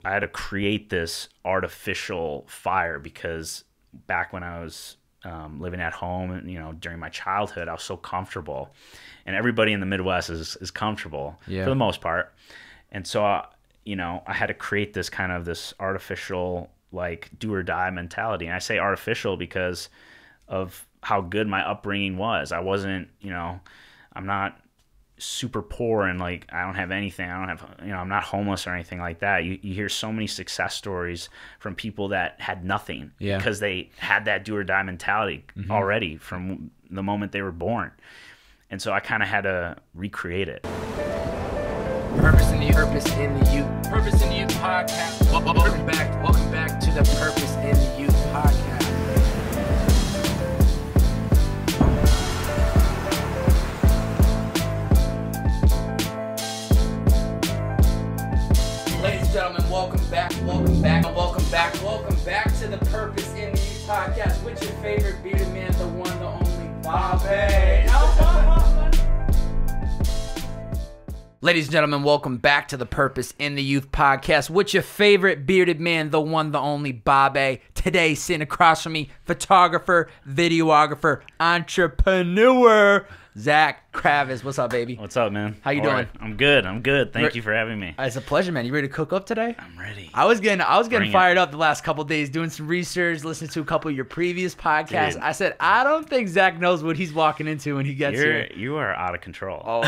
I had to create this artificial fire because back when I was living at home and, you know, during my childhood, I was so comfortable, and everybody in the Midwest is comfortable for the most part. And so, you know, I had to create this kind of this artificial, like, do or die mentality. And I say artificial because of how good my upbringing was. I wasn't, you know, I'm not super poor and like I don't have anything. I don't have, you know, I'm not homeless or anything like that. You hear so many success stories from people that had nothing because they had that do or die mentality already from the moment they were born. And so I kind of had to recreate it. Purpose in the Youth. Purpose in the Youth. Purpose in the Youth podcast. Welcome back to the Purpose in the Youth podcast. Ladies and gentlemen, welcome back to the Purpose in the Youth podcast with your favorite bearded man, the one, the only, Bobby. Ladies and gentlemen, welcome back to the Purpose in the Youth podcast with your favorite bearded man, the one, the only, Bobby. Today, sitting across from me, photographer, videographer, entrepreneur, Zack Kravits. What's up, baby? What's up, man? How you doing? Right. I'm good. Thank you for having me. It's a pleasure, man. You ready to cook up today? I'm ready. I was getting fired up the last couple of days, doing some research, listening to a couple of your previous podcasts. Dude. I said, I don't think Zack knows what he's walking into when he gets here. You are out of control. Oh,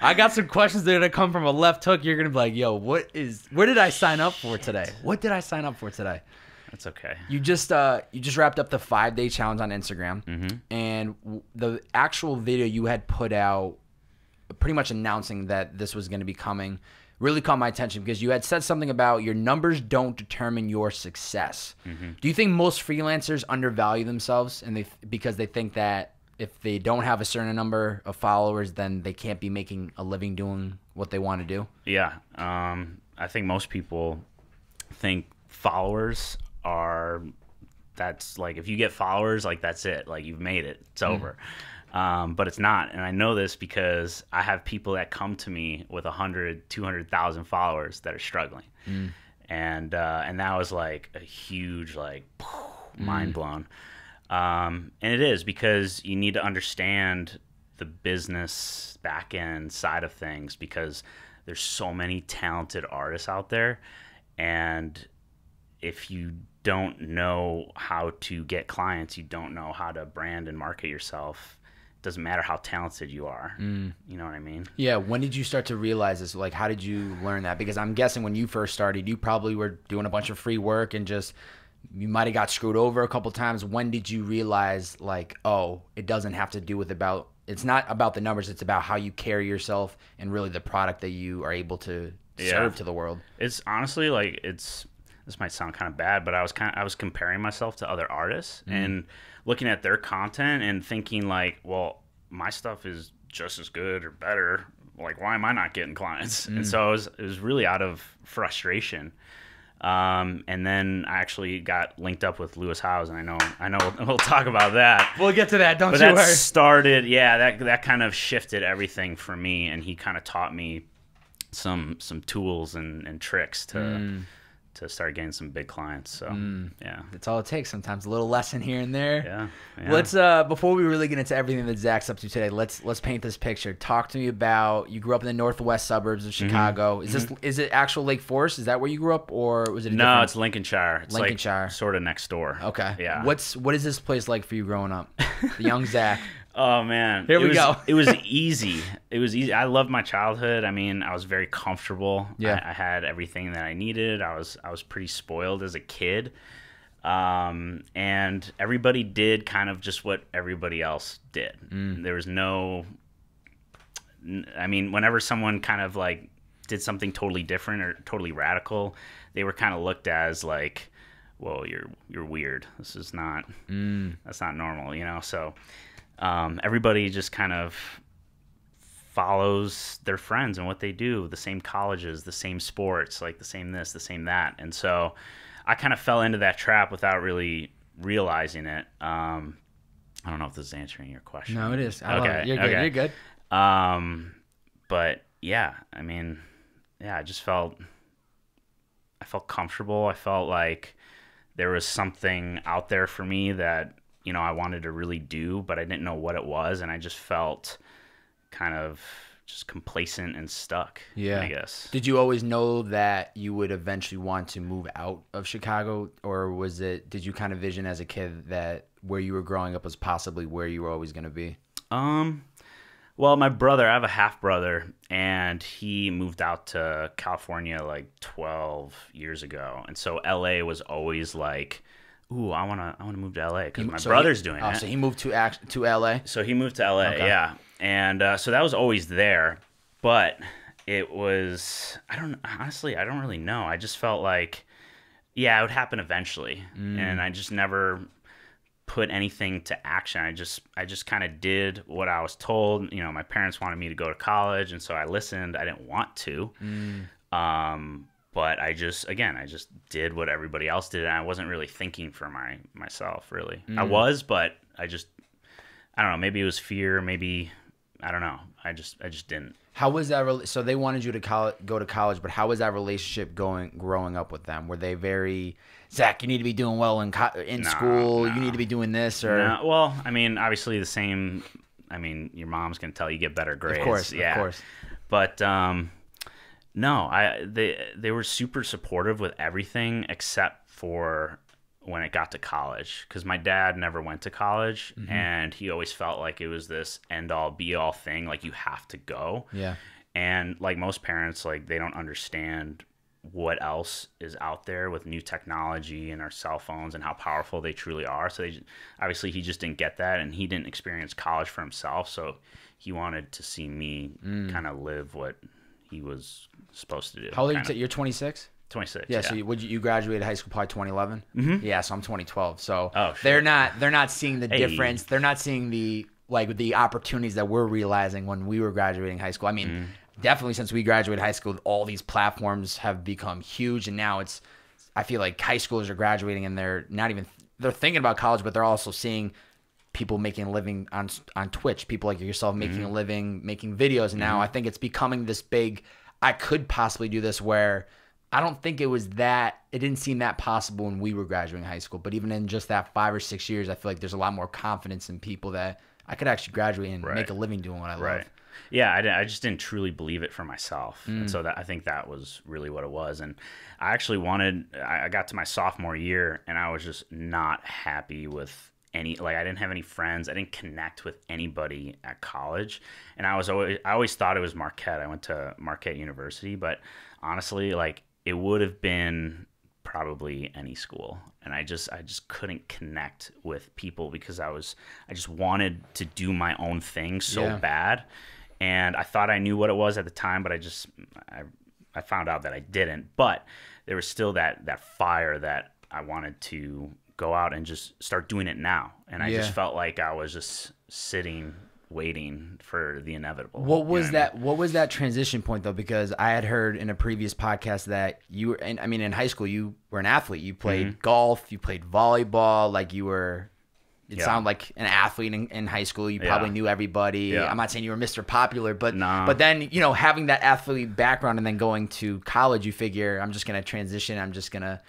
I got some questions that are gonna come from a left hook. You're gonna be like, yo, where did I sign up for today? What did I sign up for today? That's okay. You just wrapped up the 5-day challenge on Instagram, and the actual video you had put out, pretty much announcing that this was going to be coming, really caught my attention because you had said something about your numbers don't determine your success. Do you think most freelancers undervalue themselves because they think that if they don't have a certain number of followers, then they can't be making a living doing what they want to do? Yeah, I think most people think followers that's like, if you get followers, like, that's it, like, you've made it, it's over. But it's not. And I know this because I have people that come to me with 100, 200,000 followers that are struggling. And that was like a huge, like, mind blown. And it is because you need to understand the business back end side of things, because there's so many talented artists out there. And if you don't know how to get clients, you don't know how to brand and market yourself, it doesn't matter how talented you are. You know what I mean? Yeah. When did you start to realize this? Like, how did you learn that? Because I'm guessing when you first started, you probably were doing a bunch of free work and you might have got screwed over a couple times. When did you realize, like, oh, it doesn't have to do with it's not about the numbers, it's about how you carry yourself and really the product that you are able to serve to the world? It's honestly, like, this might sound kind of bad, but I was comparing myself to other artists and looking at their content and thinking, like, well, my stuff is just as good or better. Like, why am I not getting clients? And so it was really out of frustration. And then I actually got linked up with Lewis Howes, and I know we'll talk about that. We'll get to that. Don't but you that worry. Started, that kind of shifted everything for me, and he kind of taught me some tools and tricks to start getting some big clients. So yeah, that's all it takes. Sometimes a little lesson here and there. Yeah. Let's before we really get into everything that Zack's up to today, let's paint this picture. Talk to me about, you grew up in the northwest suburbs of Chicago. Is it actual Lake Forest? Is that where you grew up, or was it No, it's Lincolnshire. It's Lincolnshire. Like sort of next door. Okay. Yeah. What is this place like for you growing up? The young Zack. Oh man, Here we go. It was easy. It was easy. I loved my childhood. I mean, I was very comfortable. Yeah. I had everything that I needed. I was pretty spoiled as a kid. And everybody did kind of just what everybody else did. There was no, I mean, whenever someone kind of like did something totally different or totally radical, they were kind of looked as like, whoa, you're weird. This is not, that's not normal, you know? So, everybody just kind of follows their friends and what they do, the same colleges, the same sports, like the same this, the same that. And so I kind of fell into that trap without really realizing it. I don't know if this is answering your question. No, it is. Okay. You're good. Okay. You're good. But yeah, I mean, yeah, I just felt comfortable. I felt like there was something out there for me that, you know, I wanted to really do, but I didn't know what it was, and I just felt kind of just complacent and stuck, I guess. Did you always know that you would eventually want to move out of Chicago, or did you kind of vision as a kid that where you were growing up was possibly where you were always going to be? Well, my brother, I have a half brother, and he moved out to California like 12 years ago. And so LA was always like, ooh, I want to move to LA because my brother's doing it. So he moved to LA? So he moved to LA, yeah. And so that was always there, but it was, honestly, I don't really know. I just felt like, yeah, it would happen eventually. And I just never put anything to action. I just kind of did what I was told. You know, my parents wanted me to go to college, and so I listened. I didn't want to. But I just did what everybody else did, and I wasn't really thinking for myself, really. I was, but I don't know, maybe it was fear, maybe, I don't know. I just didn't. How was that? So they wanted you to go to college, but how was that relationship growing up with them? Were they very, Zach, you need to be doing well in school, you need to be doing this, or? No. Well, I mean, obviously the same, I mean, your mom's going to tell you get better grades. Of course. But, no, they were super supportive with everything except for when it got to college, because my dad never went to college, and he always felt like it was this end-all be-all thing, like you have to go. Yeah. And like most parents, like they don't understand what else is out there with new technology and our cell phones and how powerful they truly are. So obviously he just didn't get that, and he didn't experience college for himself, so he wanted to see me kind of live what he was supposed to do. How old are you? You're 26? 26. Yeah. So you graduated high school probably 2011. Yeah. So I'm 2012. So oh, they're not seeing the difference. They're not seeing the opportunities that we're realizing when we were graduating high school. I mean, definitely since we graduated high school, all these platforms have become huge, and now I feel like high schoolers are graduating and they're thinking about college, but they're also seeing people making a living on Twitch, people like yourself making a living, making videos. And now I think it's becoming this big, I could possibly do this, where I don't think it didn't seem that possible when we were graduating high school. But even in just that 5 or 6 years, I feel like there's a lot more confidence in people that I could actually graduate and make a living doing what I love. Yeah, I just didn't truly believe it for myself. And so I think that was really what it was. And I actually I got to my sophomore year, and I was just not happy with I didn't have any friends. I didn't connect with anybody at college. And I always thought it was Marquette. I went to Marquette University, but honestly, like, it would have been probably any school. And I just couldn't connect with people because I just wanted to do my own thing so bad. And I thought I knew what it was at the time, but I found out that I didn't. But there was still that fire that I wanted to go out and just start doing it now. And I just felt like I was just sitting waiting for the inevitable. What was that transition point though? Because I had heard in a previous podcast that you were, and I mean, in high school you were an athlete. You played golf, you played volleyball, like you were. It sounded like an athlete in high school. You probably knew everybody. Yeah. I'm not saying you were Mr. Popular, but then, you know, having that athlete background and then going to college, you figure I'm just gonna transition. I'm just gonna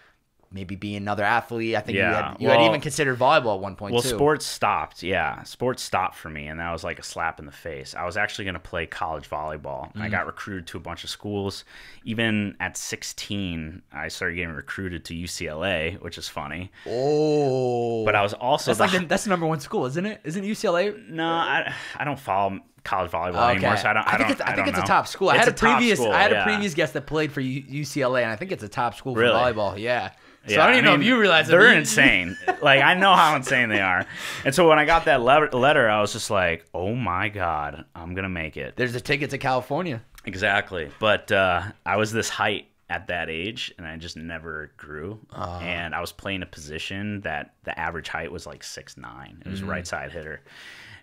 maybe be another athlete. I think you had even considered volleyball at one point, too. Well, sports stopped. Yeah, sports stopped for me, and that was like a slap in the face. I was actually going to play college volleyball. I got recruited to a bunch of schools. Even at 16, I started getting recruited to UCLA, which is funny. Oh. But I was also... That's the number one school, isn't it? Isn't UCLA? No, I don't follow college volleyball anymore, so I think it's a top school. I had a previous guest that played for UCLA, and I think it's a top school for volleyball. Yeah. So I don't even know if you realize they're insane. Like, I know how insane they are. And so when I got that letter, I was just like, oh my God, I'm going to make it. There's a ticket to California. Exactly. But I was this height at that age, and I just never grew. And I was playing a position that the average height was like 6'9". It was right side hitter.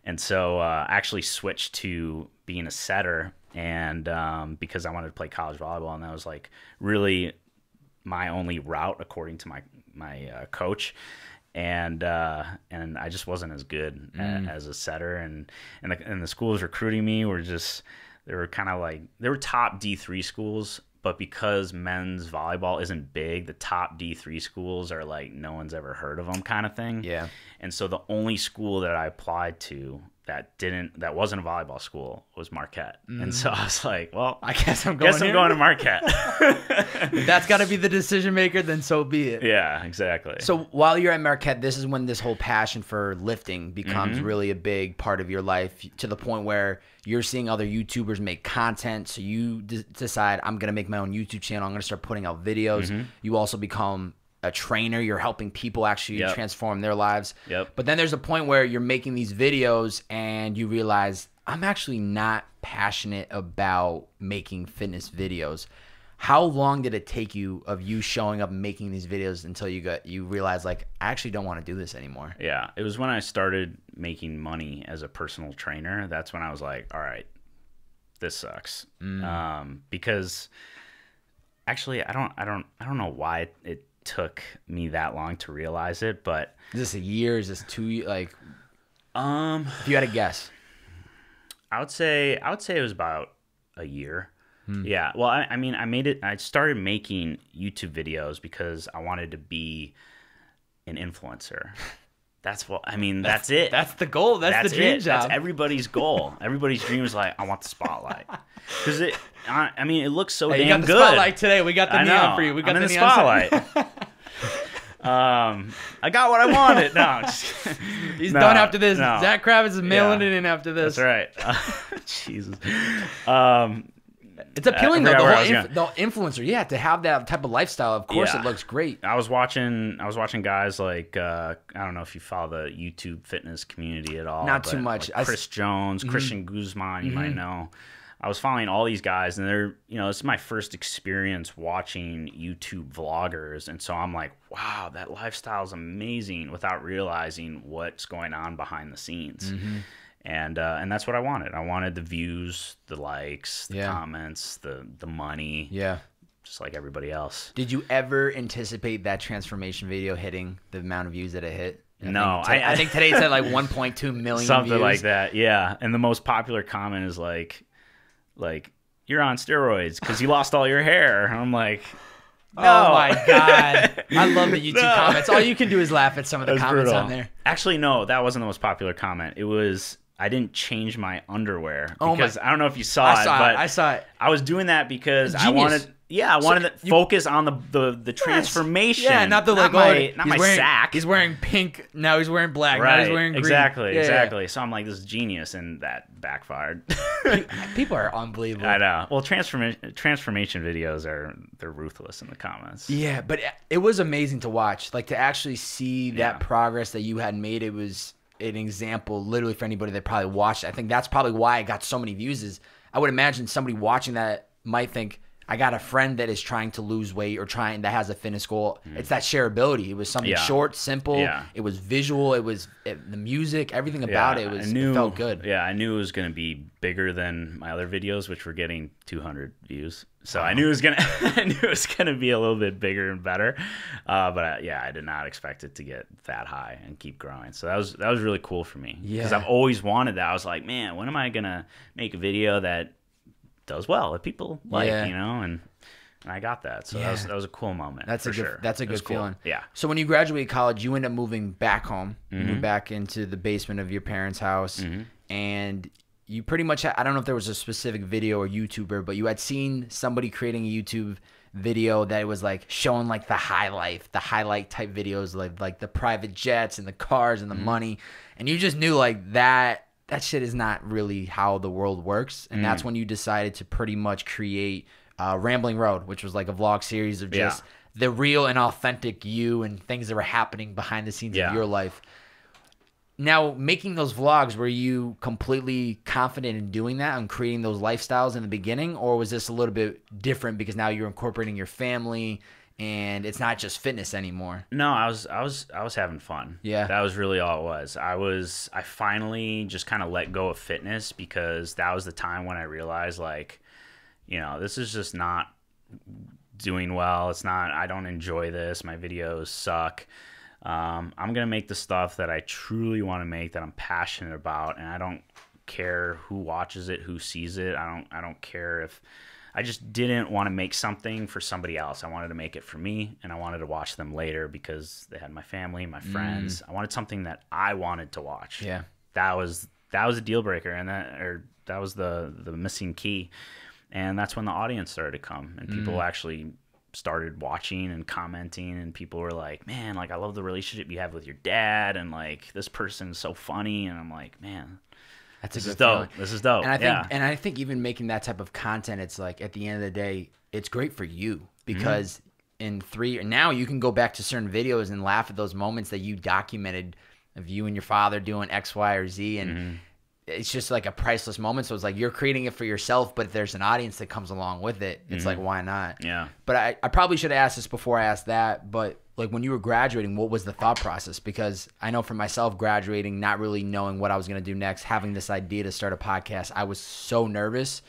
And so I actually switched to being a setter, and because I wanted to play college volleyball, and that was like really my only route according to my coach, and I just wasn't as good as a setter, and the schools recruiting me were just, they were kind of like, they were top D3 schools, But because men's volleyball isn't big, the top D3 schools are like no one's ever heard of them kind of thing. Yeah. And so the only school that I applied to that wasn't a volleyball school was Marquette. And so I was like, well, I guess I'm going to Marquette. If that's got to be the decision maker, then so be it. Yeah, exactly. So while you're at Marquette, this is when this whole passion for lifting becomes really a big part of your life, to the point where you're seeing other YouTubers make content. So you decide, I'm going to make my own YouTube channel. I'm going to start putting out videos. You also become a trainer. You're helping people actually transform their lives. But then there's a point where you're making these videos and you realize, I'm actually not passionate about making fitness videos. How long did it take you of you showing up and making these videos until you realized, like, I actually don't want to do this anymore? Yeah, it was when I started making money as a personal trainer. That's when I was like, all right, this sucks. Because actually, I don't know why it took me that long to realize it, but is this a year? Is this 2 years? Like, if you had to guess, I would say it was about a year. Yeah. Well, I mean, I started making YouTube videos because I wanted to be an influencer. That's it. That's the goal. That's the dream job. That's everybody's goal. Everybody's dream is like, I want the spotlight. Because it looks so damn good. You got the spotlight today. We got the neon for you. We got the spotlight. I got what I wanted. No, he's done after this. No. Zack Kravits is mailing it in after this. That's right. Jesus. It's appealing though. The influencer, to have that type of lifestyle. Of course, it looks great. I was watching guys like I don't know if you follow the YouTube fitness community at all. Not too much. Like Chris Jones, Christian Guzman, you might know. I was following all these guys, and they're, this is my first experience watching YouTube vloggers, and so I'm like, wow, that lifestyle is amazing, without realizing what's going on behind the scenes. And that's what I wanted. I wanted the views, the likes, the comments, the money. Yeah. Just like everybody else. Did you ever anticipate that transformation video hitting the amount of views that it hit? No. I think today it's at like 1.2 million something views. Like that, yeah. And the most popular comment is like, you're on steroids because you lost all your hair. And I'm like, no. Oh my God. I love the YouTube comments. All you can do is laugh at some of the comments on there. Actually, no, that wasn't the most popular comment. It was, I didn't change my underwear because I don't know if you saw it, but I saw it. I was doing that because I wanted to focus on the transformation. Yeah, not the not my sack. He's wearing pink. Now he's wearing black. Right. Now he's wearing green. Exactly. Yeah. So I'm like, this is genius, and that backfired. People are unbelievable. I know. Well, transformation videos they're ruthless in the comments. Yeah, but it was amazing to watch. Like, to actually see that progress that you had made. It was an example, literally, for anybody that probably watched it. I think that's probably why it got so many views. Is I would imagine somebody watching that might think, I got a friend that is trying to lose weight or that has a fitness goal. It's that shareability. It was something short, simple. Yeah. It was visual. It was the music, everything about it. It felt good. Yeah, I knew it was going to be bigger than my other videos, which were getting 200 views. So I knew it was gonna be a little bit bigger and better. But I did not expect it to get that high and keep growing. So that was really cool for me because I've always wanted that. I was like, man, when am I gonna make a video that does well, that people like, and I got that. So that was a cool moment. That's a good feeling. Cool. Yeah. So when you graduated college, you end up moving back home. You moved back into the basement of your parents' house, and you pretty much I don't know if there was a specific video or YouTuber, but you had seen somebody creating a YouTube video that was like showing like the highlight type videos, like the private jets and the cars and the money, and you just knew like that shit is not really how the world works. And that's when you decided to pretty much create Ramblin Road, which was like a vlog series of just the real and authentic you and things that were happening behind the scenes of your life. Now, making those vlogs, were you completely confident in doing that and creating those lifestyles in the beginning, or was this a little bit different because now you're incorporating your family and it's not just fitness anymore? No, I was having fun. Yeah. That was really all it was. I finally just kind of let go of fitness because that was the time when I realized, like, this is just not doing well. I don't enjoy this. My videos suck. I'm going to make the stuff that I truly want to make, that I'm passionate about, and I don't care who watches it, who sees it. I don't care if I just didn't want to make something for somebody else. I wanted to make it for me, and I wanted to watch them later because they had my family, my friends. I wanted something that I wanted to watch. Yeah. That was a deal breaker, and that was the missing key. And that's when the audience started to come, and people actually started watching and commenting, and people were like, man, like, I love the relationship you have with your dad, and like, this person's so funny. And I'm like, man, this is dope. This is dope. And I think even making that type of content, it's like, at the end of the day, it's great for you, because now you can go back to certain videos and laugh at those moments that you documented of you and your father doing X, Y, or Z. And it's just like a priceless moment. So it's like, you're creating it for yourself, but if there's an audience that comes along with it, it's like, why not? Yeah. But I probably should have asked this before I asked that, but like, when you were graduating, what was the thought process? Because I know for myself, graduating, not really knowing what I was going to do next, having this idea to start a podcast, I was so nervous.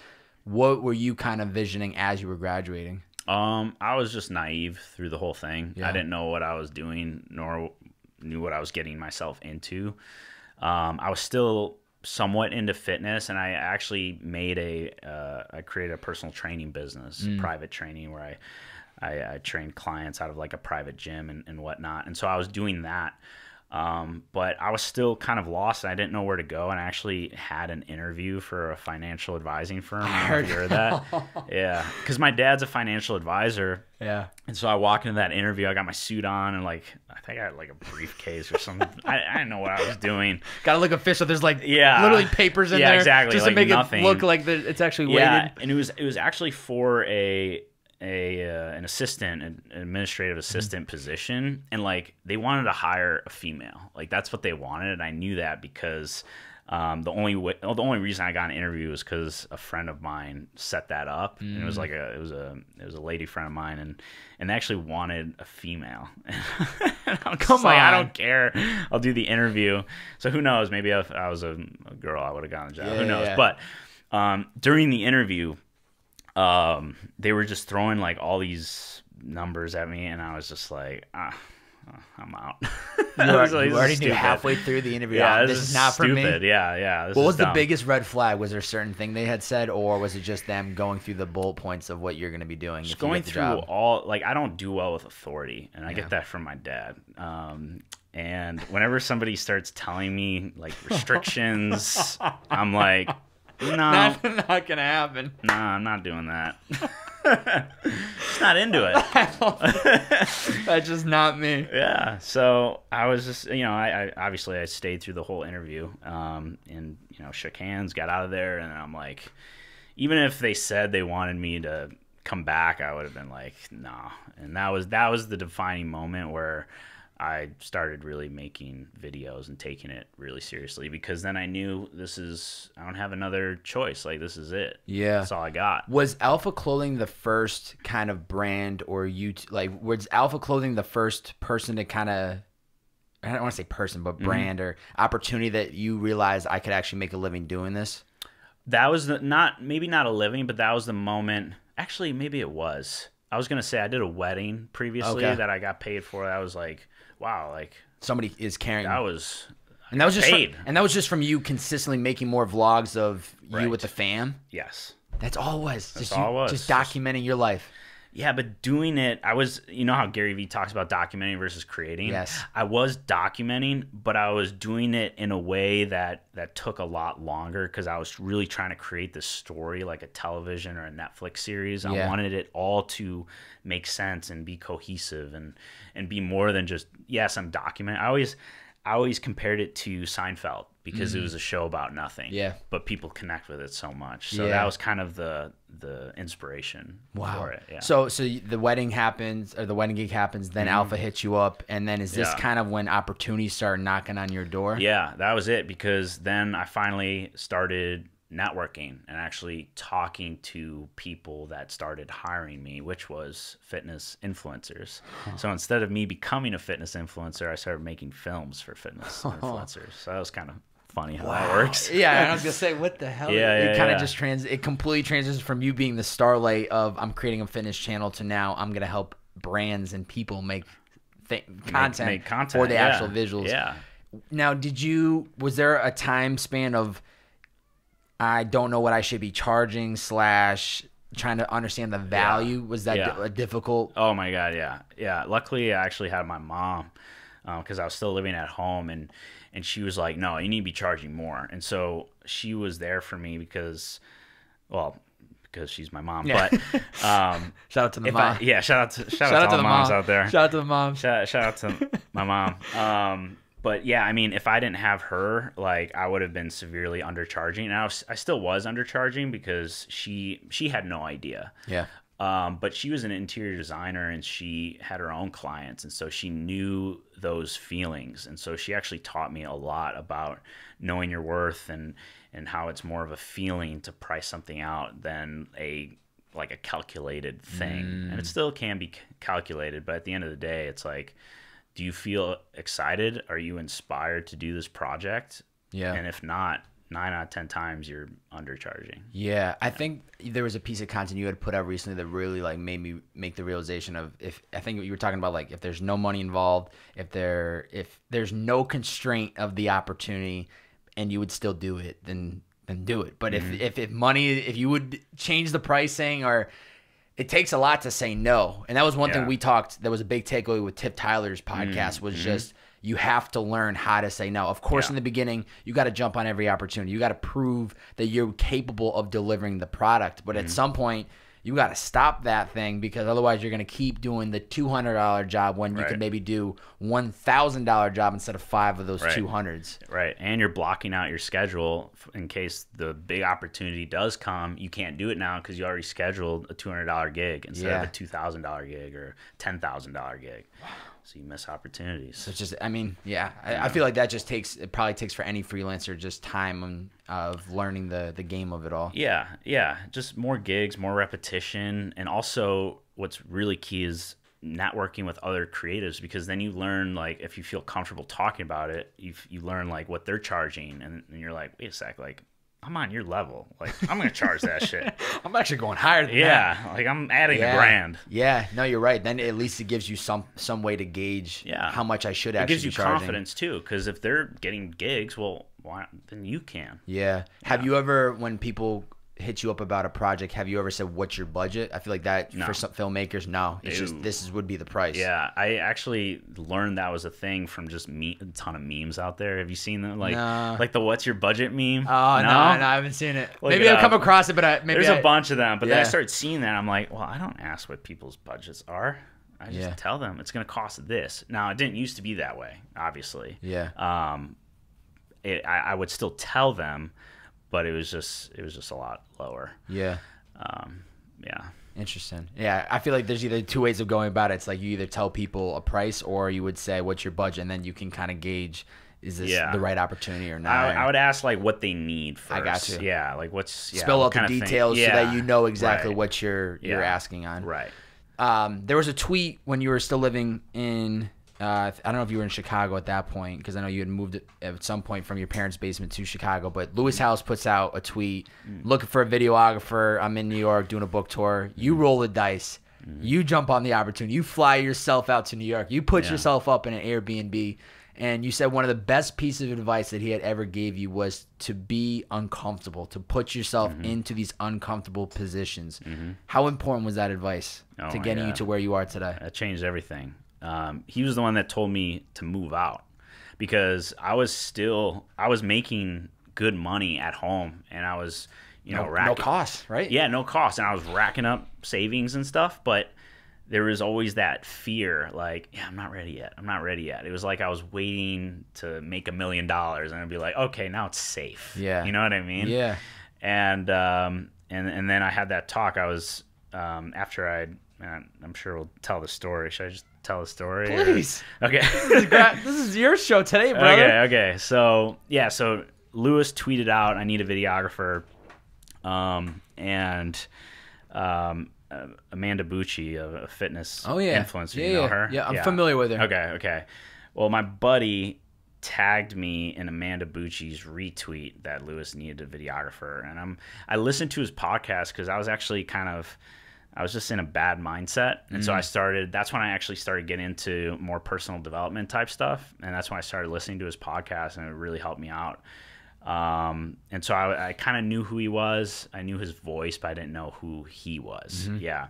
What were you kind of visioning as you were graduating? I was just naive through the whole thing. Yeah. I didn't know what I was doing, nor knew what I was getting myself into. I was still somewhat into fitness, and I actually made I created a personal training business, private training, where I trained clients out of like a private gym and whatnot. And so I was doing that. But I was still kind of lost, and I didn't know where to go. And I actually had an interview for a financial advising firm. I heard that. Yeah. Because my dad's a financial advisor. Yeah. And so I walked into that interview. I got my suit on, and like, I think I had like a briefcase or something. I didn't know what I was doing. Gotta look official. There's like literally papers in there. Exactly. Just like to make nothing. it look like it's actually weighted. Yeah. And it was actually for an administrative assistant position, and like, they wanted to hire a female. Like, that's what they wanted, and I knew that because the only reason I got an interview was because a friend of mine set that up, and it was like it was a lady friend of mine, and they actually wanted a female. Come on, I don't care. I'll do the interview. So who knows? Maybe if I was a girl, I would have gotten a job. Who knows? Yeah. But during the interview, they were just throwing like all these numbers at me, and I was just like, I'm out. You already knew halfway through the interview. Yeah, this is not stupid. for me. Yeah. What was the biggest red flag? Was there a certain thing they had said, or was it just them going through the bullet points of what you're going to be doing? Just going through all, like, I don't do well with authority, and I get that from my dad. And whenever somebody starts telling me like restrictions, I'm like, no, not gonna happen. No, I'm not doing that. Just not into it. That's just not me. Yeah. So I was just, I obviously stayed through the whole interview, and shook hands, got out of there, and I'm like, even if they said they wanted me to come back, I would have been like, nah. And that was the defining moment where I started really making videos and taking it really seriously, because then I knew I don't have another choice. Like, this is it. Yeah. That's all I got. Was Alpha Clothing the first kind of brand, or was Alpha Clothing the first person to kind of, I don't want to say person, but brand or opportunity that you realized I could actually make a living doing this? That was maybe not a living, but that was the moment. Actually, maybe it was. I was going to say I did a wedding previously that I got paid for. That was like, wow, like, somebody is carrying. That was just from you consistently making more vlogs of you with the fam. Yes, that's all it was. That's all it was. Just documenting your life. Yeah, but doing it, how Gary Vee talks about documenting versus creating? Yes. I was documenting, but I was doing it in a way that took a lot longer, because I was really trying to create this story like a television or a Netflix series. I wanted it all to make sense and be cohesive and be more than just, yes, I'm documenting. I always compared it to Seinfeld, because it was a show about nothing. Yeah. But people connect with it so much. So that was kind of the inspiration for it. Yeah. So the wedding happens, or the wedding gig happens, then Alpha hits you up, and then is this kind of when opportunities start knocking on your door? Yeah, that was it, because then I finally started networking and actually talking to people that started hiring me, which was fitness influencers. So instead of me becoming a fitness influencer, I started making films for fitness influencers. So that was kind of funny how that works. Yeah, I was gonna say, what the hell? It kind of just it completely transitions from you being the starlight of I'm creating a fitness channel to now I'm gonna help brands and people make content for the actual visuals. Yeah. Now, was there a time span of, I don't know what I should be charging / trying to understand the value? Was that difficult? Oh my God, yeah. Luckily, I actually had my mom, because I was still living at home, and she was like, "No, you need to be charging more." And so she was there for me because she's my mom. Yeah. But shout out to the mom. Shout out to all the moms out there. Shout out to the mom. Shout out to my mom. But yeah, I mean, if I didn't have her, like, I would have been severely undercharging. And I still was undercharging because she had no idea. Yeah. But she was an interior designer, and she had her own clients, and so she knew those feelings. And so she actually taught me a lot about knowing your worth and how it's more of a feeling to price something out than a calculated thing. And it still can be calculated, but at the end of the day, it's like, do you feel excited? Are you inspired to do this project? Yeah. And if not, 9 out of 10 times you're undercharging. Yeah, I think there was a piece of content you had put out recently that really like made me make the realization of, I think you were talking about, like, if there's no money involved, if there's no constraint of the opportunity, and you would still do it, then do it. But if you would change the pricing, or it takes a lot to say no. And that was one thing we talked, that was a big takeaway with Tiff Tyler's podcast, was just, you have to learn how to say no. Of course, in the beginning, you got to jump on every opportunity. You got to prove that you're capable of delivering the product. But at some point, you got to stop that thing, because otherwise you're going to keep doing the $200 job when you can maybe do $1,000 job instead of 5 of those 200s. Right. And you're blocking out your schedule in case the big opportunity does come. You can't do it now because you already scheduled a $200 gig instead of a $2,000 gig or $10,000 gig. Wow. So you miss opportunities. So it's just, I mean, I feel like that just it probably takes for any freelancer just time of learning the game of it all. Yeah. Just more gigs, more repetition. And also what's really key is networking with other creatives, because then you learn, like, if you feel comfortable talking about it, you learn, like, what they're charging. And you're like, wait a sec, like, I'm on your level. Like, I'm going to charge that shit. I'm actually going higher than that. Yeah, like, I'm adding $1,000. Yeah, no, you're right. Then at least it gives you some way to gauge how much I should actually be charging. It gives you confidence, too, because if they're getting gigs, well, then you can. Yeah. Have you ever, when people hit you up about a project, have you ever said, what's your budget? I feel like that for some filmmakers, it's just, this would be the price. Yeah, I actually learned that was a thing from just a ton of memes out there. Have you seen them? Like the what's your budget meme? Oh, no, I haven't seen it. Maybe I've come across it, but there's a bunch of them. But then I started seeing that. I'm like, well, I don't ask what people's budgets are. I just tell them it's going to cost this. Now, it didn't used to be that way, obviously. Yeah. I would still tell them, but it was just a lot lower. Yeah. Yeah. Interesting. Yeah, I feel like there's either two ways of going about it. It's like you either tell people a price, or you would say, what's your budget? And then you can kind of gauge, is this the right opportunity or not? I would ask, like, what they need first. I got you. Yeah, like spell out the details so that you know exactly what you're asking on. Right. There was a tweet when you were still living in I don't know if you were in Chicago at that point, because I know you had moved at some point from your parents' basement to Chicago, but Lewis House puts out a tweet looking for a videographer. I'm in New York doing a book tour. You roll the dice. You jump on the opportunity. You fly yourself out to New York. You put yourself up in an Airbnb, and you said one of the best pieces of advice that he had ever gave you was to be uncomfortable, to put yourself into these uncomfortable positions. How important was that advice to getting you to where you are today? That changed everything. He was the one that told me to move out, because I was making good money at home, and I was, no cost, right? Yeah, no cost. And I was racking up savings and stuff, but there was always that fear, like, I'm not ready yet. I'm not ready yet. It was like I was waiting to make $1 million, and I'd be like, okay, now it's safe. Yeah. You know what I mean? Yeah. And then I had that talk. I was, after I'm sure we'll tell the story. Should I just tell the story? Please. Okay. This is your show today, brother. Okay. So Lewis tweeted out, I need a videographer. And Amanda Bucci, a fitness influencer. You know her? Yeah, I'm familiar with her. Okay. Well, my buddy tagged me in Amanda Bucci's retweet that Lewis needed a videographer. And I listened to his podcast because I was actually I was just in a bad mindset. And so that's when I actually started getting into more personal development type stuff. And that's when I started listening to his podcast, and it really helped me out. And so I kind of knew who he was. I knew his voice, but I didn't know who he was. Yeah.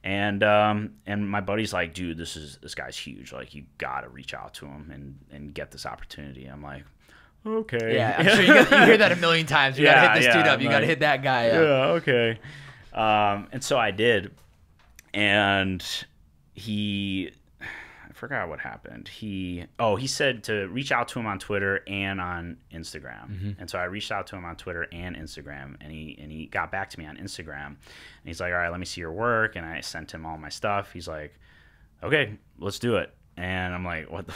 And my buddy's like, dude, this guy's huge. Like, you got to reach out to him and get this opportunity. I'm like, okay. Yeah, I'm sure you hear that a million times. You got to hit this dude up. You got to hit that guy up. Yeah, okay. And so I did. And I forgot what happened. He said to reach out to him on Twitter and on Instagram. And so I reached out to him on Twitter and Instagram, and he got back to me on Instagram. And he's like, all right, let me see your work. And I sent him all my stuff. He's like, okay, let's do it. And I'm like, what the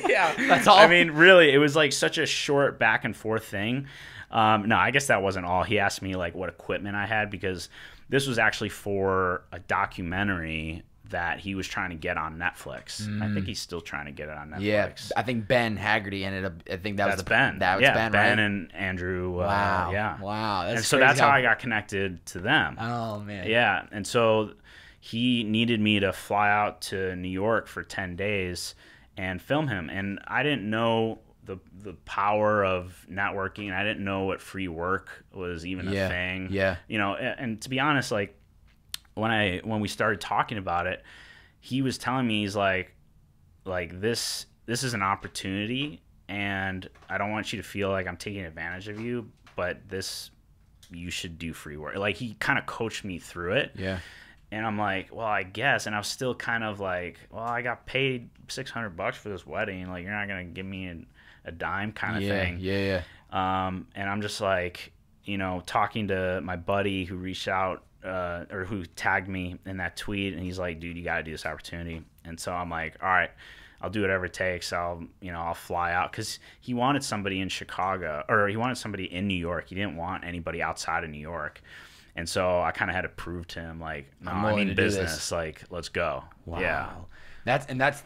Yeah, that's all. I mean, really, it was like such a short back and forth thing. No, I guess that wasn't all. He asked me like what equipment I had, because this was actually for a documentary that he was trying to get on Netflix. I think he's still trying to get it on Netflix. Yeah, I think Ben Haggerty ended up. I think that's Ben. That was Ben, right? Ben and Andrew. Wow. Yeah. Wow. And so that's how I got connected to them. Oh man. Yeah, and so he needed me to fly out to New York for 10 days and film him, and I didn't know the power of networking. I didn't know what free work was even a thing. Yeah. You know, and to be honest, like when we started talking about it, he was telling me, he's like this is an opportunity, and I don't want you to feel like I'm taking advantage of you, but you should do free work. Like, he kind of coached me through it. Yeah. And I'm like, well, I guess. And I was still kind of like, well, I got paid $600 for this wedding. Like, you're not going to give me a dime kind of thing. Yeah. And I'm just like, you know, talking to my buddy who reached out, or who tagged me in that tweet. And he's like, dude, you got to do this opportunity. And so I'm like, all right, I'll do whatever it takes. I'll fly out. Because he wanted somebody in Chicago, or he wanted somebody in New York. He didn't want anybody outside of New York. And so I kind of had to prove to him, like, no, I mean business. Like, let's go. Wow. Yeah. That's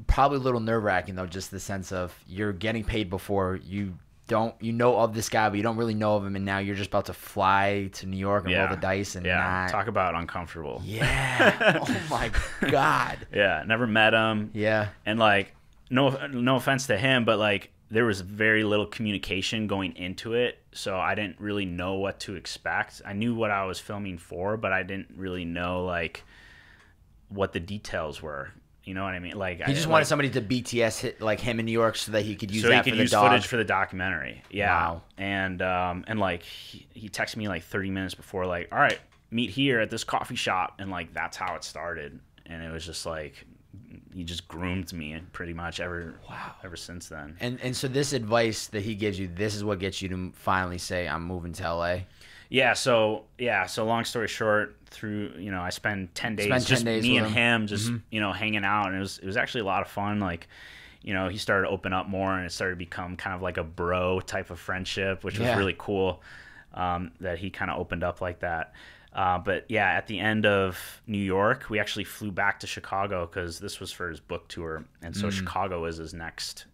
probably a little nerve-wracking, though, just the sense of you're getting paid before you know of this guy, but you don't really know of him, and now you're just about to fly to New York and roll the dice and not... Talk about uncomfortable. Yeah. Oh, my God. Yeah. Never met him. Yeah. And, like, no offense to him, but, like, there was very little communication going into it, so I didn't really know what to expect. I knew what I was filming for, but I didn't really know, like, what the details were. You know what I mean? Like, he just wanted somebody to BTS hit, like, him in New York so that he could use that for the dog. footage for the documentary. Yeah. Wow. And like, he texted me like 30 minutes before, like, all right, meet here at this coffee shop, and like that's how it started. And it was just like, he just groomed me pretty much ever since then. And so this advice that he gives you, this is what gets you to finally say, I'm moving to LA. So long story short, I spent 10 days, just me and him, just, hanging out. And it was actually a lot of fun. Like, he started to open up more, and it started to become kind of like a bro type of friendship, which was really cool, that he kind of opened up like that. But yeah, at the end of New York, we actually flew back to Chicago because this was for his book tour. And so Chicago is his next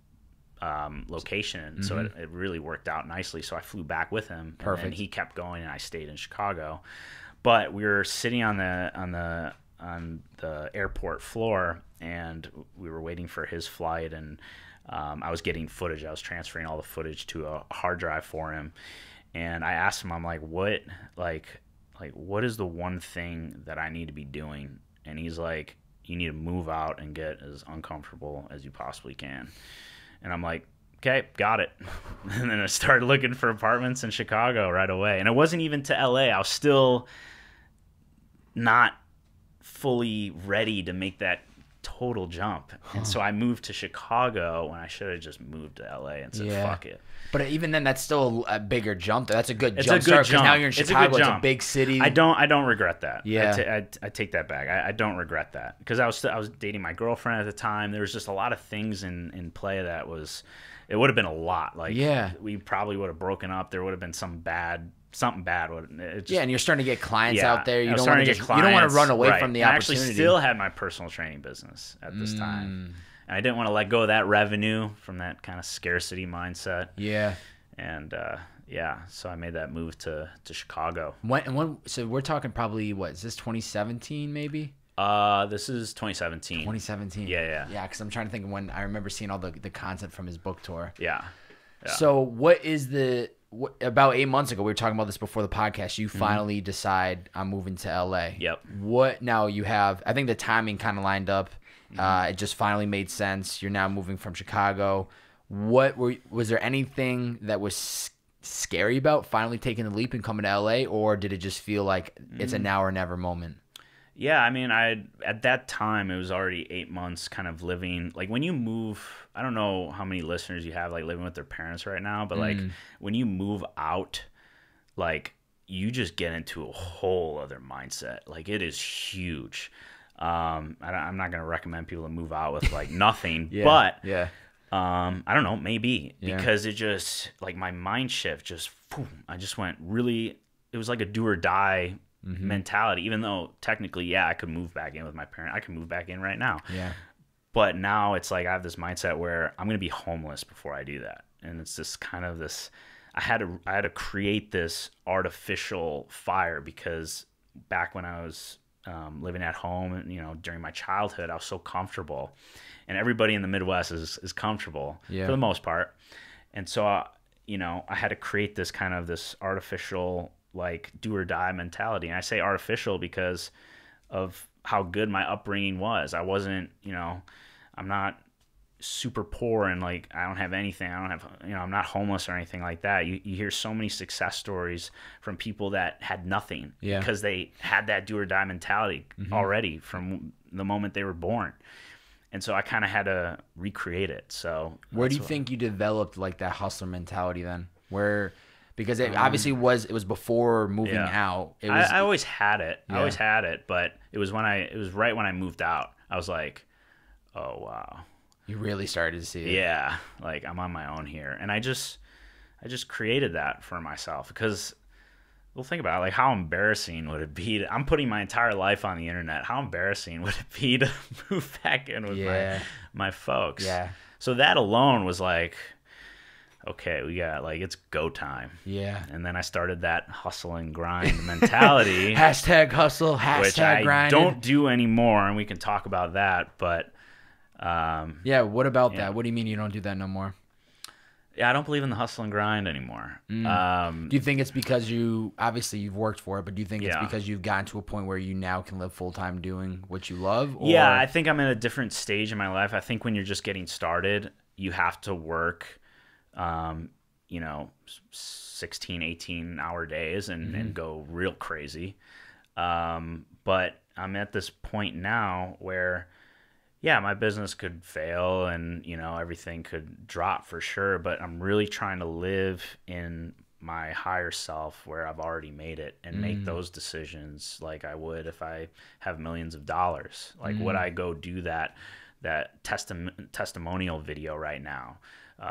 location. So it really worked out nicely. So I flew back with him. Perfect. And he kept going, and I stayed in Chicago. But we were sitting on the airport floor, and we were waiting for his flight, and I was getting footage. I was transferring all the footage to a hard drive for him. And I asked him, I'm like, what is the one thing that I need to be doing? And he's like, you need to move out and get as uncomfortable as you possibly can. And I'm like, okay, got it. And then I started looking for apartments in Chicago right away. And it wasn't even to LA. I was still not fully ready to make that total jump. And so I moved to Chicago when I should have just moved to LA and said, fuck it. But even then, that's still a bigger jump. That's a good It's jump a good start, jump. Because now you're in Chicago. It's a jump. big city. I don't regret that. Yeah. I take that back. I don't regret that, because I was dating my girlfriend at the time. There was just a lot of things in play that was, it would have been a lot. Like, we probably would have broken up. There would have been something bad. And you're starting to get clients out there. You don't want to run away from the opportunity. I actually still had my personal training business at this time, and I didn't want to let go of that revenue from that kind of scarcity mindset. Yeah. And so I made that move to Chicago. So we're talking probably, what is this, 2017 maybe? This is 2017. 2017. Yeah. Yeah, because I'm trying to think of when I remember seeing all the content from his book tour. Yeah. So what is about 8 months ago, we were talking about this before the podcast, you finally decide I'm moving to LA. Yep. What now you have, I think the timing kind of lined up. It just finally made sense. You're now moving from Chicago. Was there anything that was scary about finally taking the leap and coming to LA, or did it just feel like it's a now or never moment? Yeah, I mean, at that time, it was already 8 months kind of living. Like, when you move, I don't know how many listeners you have, like, living with their parents right now, but, like, when you move out, like, you just get into a whole other mindset. Like, it is huge. I'm not going to recommend people to move out with, like, nothing, but I don't know, maybe, because it just, like, my mind shift just, boom, I just went really, it was like a do or die mentality, even though technically, I could move back in with my parent. I can move back in right now. Yeah. But now it's like I have this mindset where I'm going to be homeless before I do that. And it's just kind of this, I had to create this artificial fire, because back when I was living at home and, during my childhood, I was so comfortable, and everybody in the Midwest is comfortable for the most part. And so, I had to create this kind of this artificial, like, do or die mentality. And I say artificial because of how good my upbringing was. I wasn't, I'm not super poor and, like, I don't have anything. I don't have, I'm not homeless or anything like that. You hear so many success stories from people that had nothing because they had that do or die mentality already from the moment they were born. And so I kind of had to recreate it. So where do you think you developed, like, that hustler mentality then? Because it obviously was before moving out. I always had it. I always had it, but it was right when I moved out. I was like, oh wow. You really started to see it. Yeah, like, I'm on my own here. And I just created that for myself, because, well, think about it, like, how embarrassing would it be I'm putting my entire life on the internet. How embarrassing would it be to move back in with my folks? Yeah. So that alone was like, okay, we got, like, it's go time. Yeah. And then I started that hustle and grind mentality. Hashtag hustle, hashtag grind. Which I don't do anymore, and we can talk about that. But what about that? What do you mean you don't do that no more? Yeah, I don't believe in the hustle and grind anymore. Do you think it's because obviously you've worked for it, but do you think it's because you've gotten to a point where you now can live full-time doing what you love? Or? Yeah, I think I'm in a different stage in my life. I think when you're just getting started, you have to work 16, 18-hour days and go real crazy. But I'm at this point now where, my business could fail and, everything could drop for sure, but I'm really trying to live in my higher self where I've already made it and make those decisions like I would if I have millions of dollars. Like, would I go do that testimonial video right now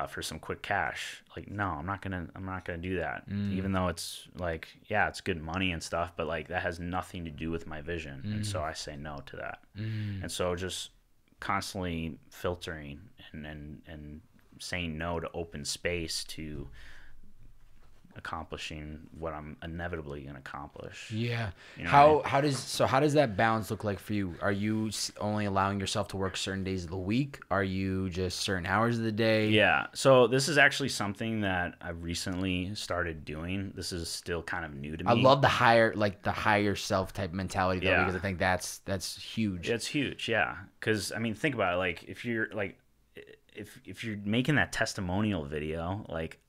for some quick cash? Like, no, I'm not gonna do that. Even though it's like, it's good money and stuff, but, like, that has nothing to do with my vision. And so I say no to that. And so just constantly filtering and saying no to open space to accomplishing what I'm inevitably going to accomplish. Yeah. How does that balance look like for you? Are you only allowing yourself to work certain days of the week? Are you just certain hours of the day? Yeah. So this is actually something that I've recently started doing. This is still kind of new to me. I love the higher self type mentality though, because I think that's huge. It's huge. Yeah. Cause I mean, think about it. Like, if you're making that testimonial video, like,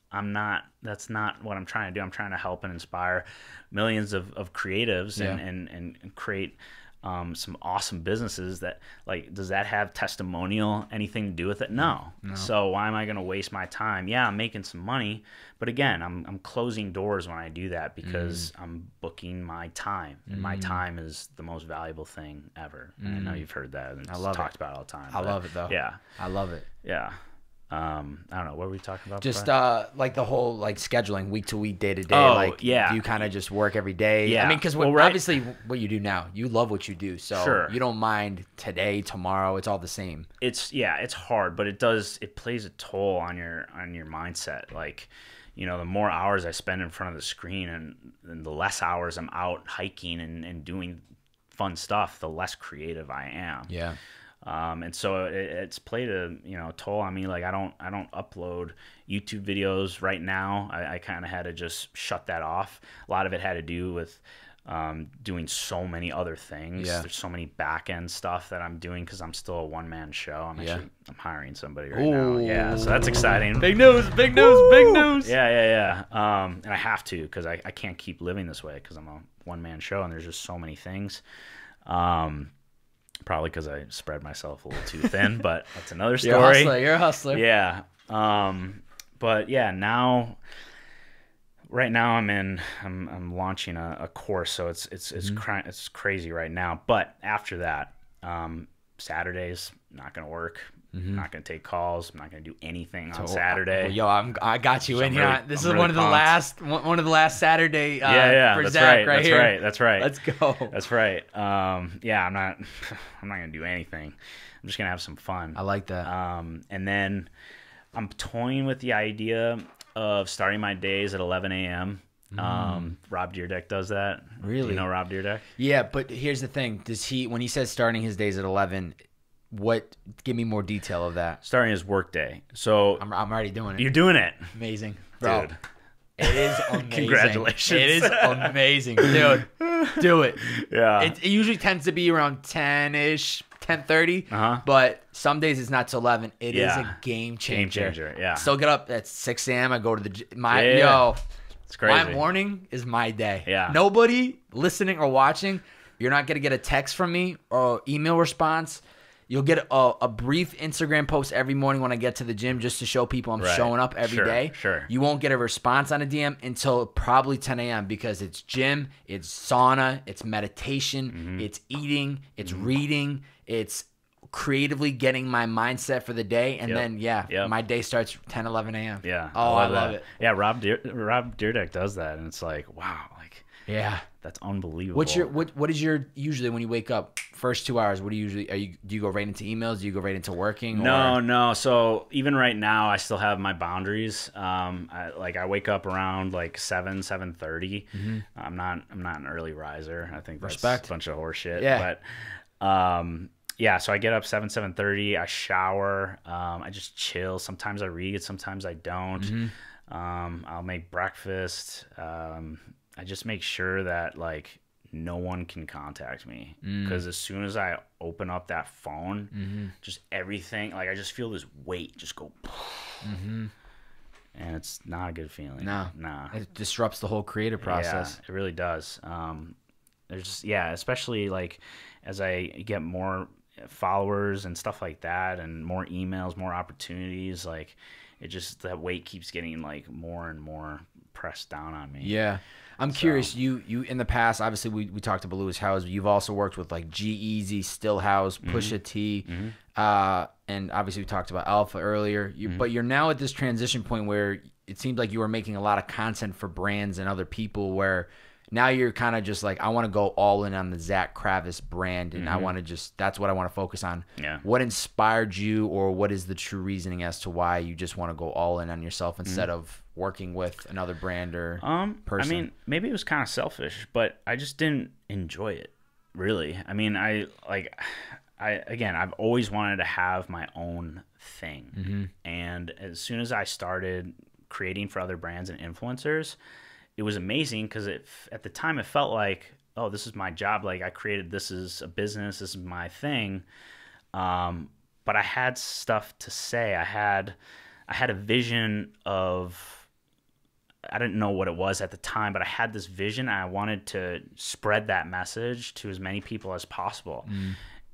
that's not what I'm trying to do. I'm trying to help and inspire millions of creatives and create some awesome businesses that, like, does that have testimonial anything to do with it? No. So why am I going to waste my time? Yeah, I'm making some money, but again, I'm closing doors when I do that because I'm booking my time, and my time is the most valuable thing ever. And I know you've heard that and talked about it all the time. I love it though. Yeah. I love it. Yeah. I don't know. What were we talking about? Just like the whole, like, scheduling, week to week, day to day. Do you kind of just work every day? Yeah. I mean, because obviously what you do now, you love what you do, so you don't mind today, tomorrow. It's all the same. It's hard, but it plays a toll on your mindset. Like, the more hours I spend in front of the screen and the less hours I'm out hiking and doing fun stuff, the less creative I am. Yeah. And so it's played a toll on me. Like I don't upload YouTube videos right now. I kind of had to just shut that off. A lot of it had to do with doing so many other things. Yeah. There's so many back end stuff that I'm doing because I'm still a one-man show. I'm hiring somebody right Ooh. now. Yeah, so that's exciting. Big news, big news, big news. Yeah. And I have to because I can't keep living this way because I'm a one-man show and there's just so many things. Probably because I spread myself a little too thin, but that's another story. You're a hustler. Yeah. But yeah, right now I'm launching a course, so it's crazy right now. But after that, Saturdays not gonna work. I'm not gonna take calls. I'm not gonna do anything on Saturday. I got you in here. Really, This I'm is really one of the last Saturday. For that's Zack right. here. That's right. Let's go. That's right. I'm not gonna do anything. I'm just gonna have some fun. I like that. And then I'm toying with the idea of starting my days at 11 a.m. Rob Deerdeck does that. Really? Do you know Rob Deerdeck? Yeah, but here's the thing. When he says starting his days at 11, give me more detail of that. Starting his work day. So I'm already doing it. You're doing it. Amazing. Bro. Dude. It is amazing. Congratulations. It is amazing. Dude, do it. Yeah. It usually tends to be around 10-ish, 10:30. But some days it's not till 11. It is a game changer. Game changer, yeah. Still get up at 6 a.m. I go to the gym. It's crazy. My morning is my day. Yeah. Nobody listening or watching, you're not going to get a text from me or email response. You'll get a brief Instagram post every morning when I get to the gym just to show people I'm showing up every day. Sure. You won't get a response on a DM until probably 10 a.m. because it's gym, it's sauna, it's meditation, it's eating, it's reading, it's creatively getting my mindset for the day. And then, my day starts 10, 11 a.m. Yeah. Oh, I love it. Yeah, Rob Deerdeck does that. And it's like, wow. Yeah. That's unbelievable. What is your usually when you wake up first 2 hours? What do you usually do you go right into emails? Do you go right into working? No. So even right now, I still have my boundaries. I wake up around like 7:30. I'm not an early riser. I think that's a bunch of horse shit. Yeah. But so I get up 7:30. I shower. I just chill. Sometimes I read. Sometimes I don't. I'll make breakfast. I just make sure that like no one can contact me because as soon as I open up that phone, just everything, like I just feel this weight just go, and it's not a good feeling. No, it disrupts the whole creative process. Yeah, it really does. There's just especially like as I get more followers and stuff like that, and more emails, more opportunities, like that weight keeps getting like more and more pressed down on me. Yeah. I'm curious, you in the past, obviously we talked about Lewis Howes, but you've also worked with like G-Eazy, Stillhouse, Pusha T, and obviously we talked about Alpha earlier, but you're now at this transition point where it seems like you were making a lot of content for brands and other people where now you're kind of just like, I want to go all in on the Zack Kravits brand and I want to that's what I want to focus on. Yeah. What inspired you or what is the true reasoning as to why you just want to go all in on yourself instead of working with another brand or person? I mean, maybe it was kind of selfish, but I just didn't enjoy it, really. I mean, I've always wanted to have my own thing. And as soon as I started creating for other brands and influencers, it was amazing because at the time it felt like, oh, this is my job. Like I created, this is a business, this is my thing. But I had stuff to say. I had a vision of, I didn't know what it was at the time, but I had this vision and I wanted to spread that message to as many people as possible.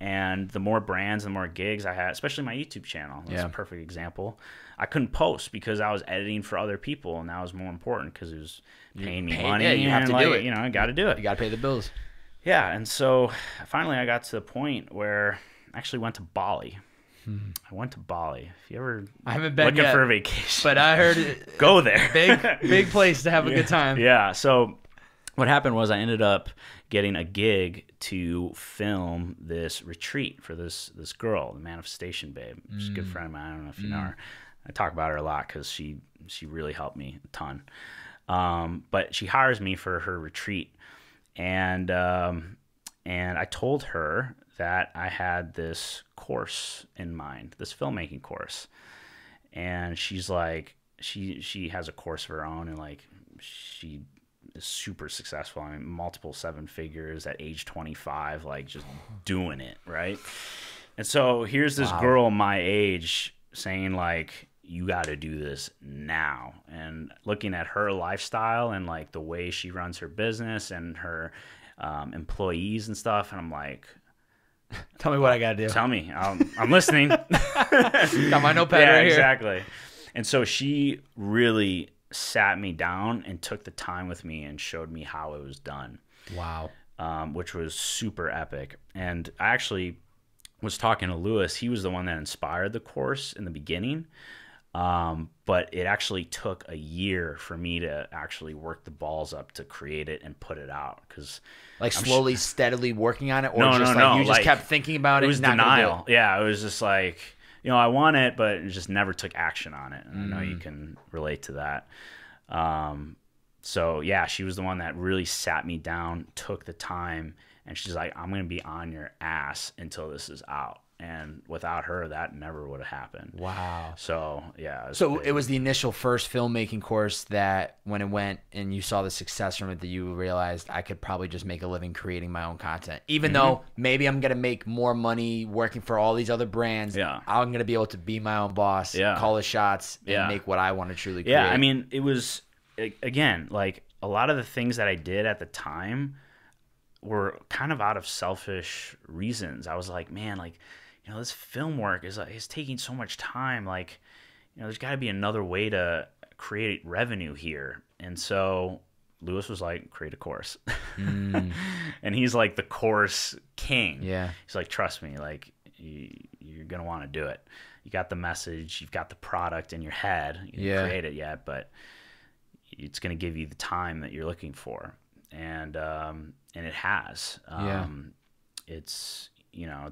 And the more brands, the more gigs I had, especially my YouTube channel. That's a perfect example. I couldn't post because I was editing for other people, and that was more important because it was paying me money. Yeah, you have to do it. You know, I got to do it. You got to pay the bills. Yeah, and so finally I got to the point where I actually went to Bali. I went to Bali. If you ever I haven't been looking yet, for a vacation, but I heard it. Go there. Big place to have a good time. Yeah. So what happened was I ended up getting a gig to film this retreat for this girl, the Manifestation Babe. She's a good friend of mine. I don't know if you know her. I talk about her a lot because she really helped me a ton. But she hires me for her retreat, and I told her that I had this course in mind, this filmmaking course. And she's like, she has a course of her own, and like she is super successful. I mean, multiple 7 figures at age 25, like just doing it, right? And so here's this girl my age saying like, you got to do this now. And looking at her lifestyle and like the way she runs her business and her employees and stuff, and I'm like, tell me what I got to do. Tell me. I'm listening. Got my notepad right here. Exactly. And so she really sat me down and took the time with me and showed me how it was done. Wow. Which was super epic. And I actually was talking to Lewis. He was the one that inspired the course in the beginning. But it actually took a year for me to actually work the balls up to create it and put it out. Cause like slowly, steadily working on it, or no, just no, you just kept thinking about it. It was denial. Yeah, it was just like, you know, I want it, but it just never took action on it. And I know you can relate to that. So yeah, she was the one that really sat me down, took the time, and she's like, I'm going to be on your ass until this is out. And without her, that never would have happened. Wow. So yeah. It was the initial first filmmaking course that when it went and you saw the success from it, that you realized I could probably just make a living creating my own content. Even though maybe I'm going to make more money working for all these other brands, I'm going to be able to be my own boss, call the shots, and make what I want to truly create. Yeah, I mean, it was, again, like a lot of the things that I did at the time were kind of out of selfish reasons. I was like, man, like, you know, this film work is taking so much time. Like, you know, there's got to be another way to create revenue here. And so Lewis was like, create a course. And he's like the course king. Yeah. He's like, trust me, like you're going to want to do it. You got the message, you've got the product in your head. You didn't create it yet, but it's going to give you the time that you're looking for. And it has. It's, you know,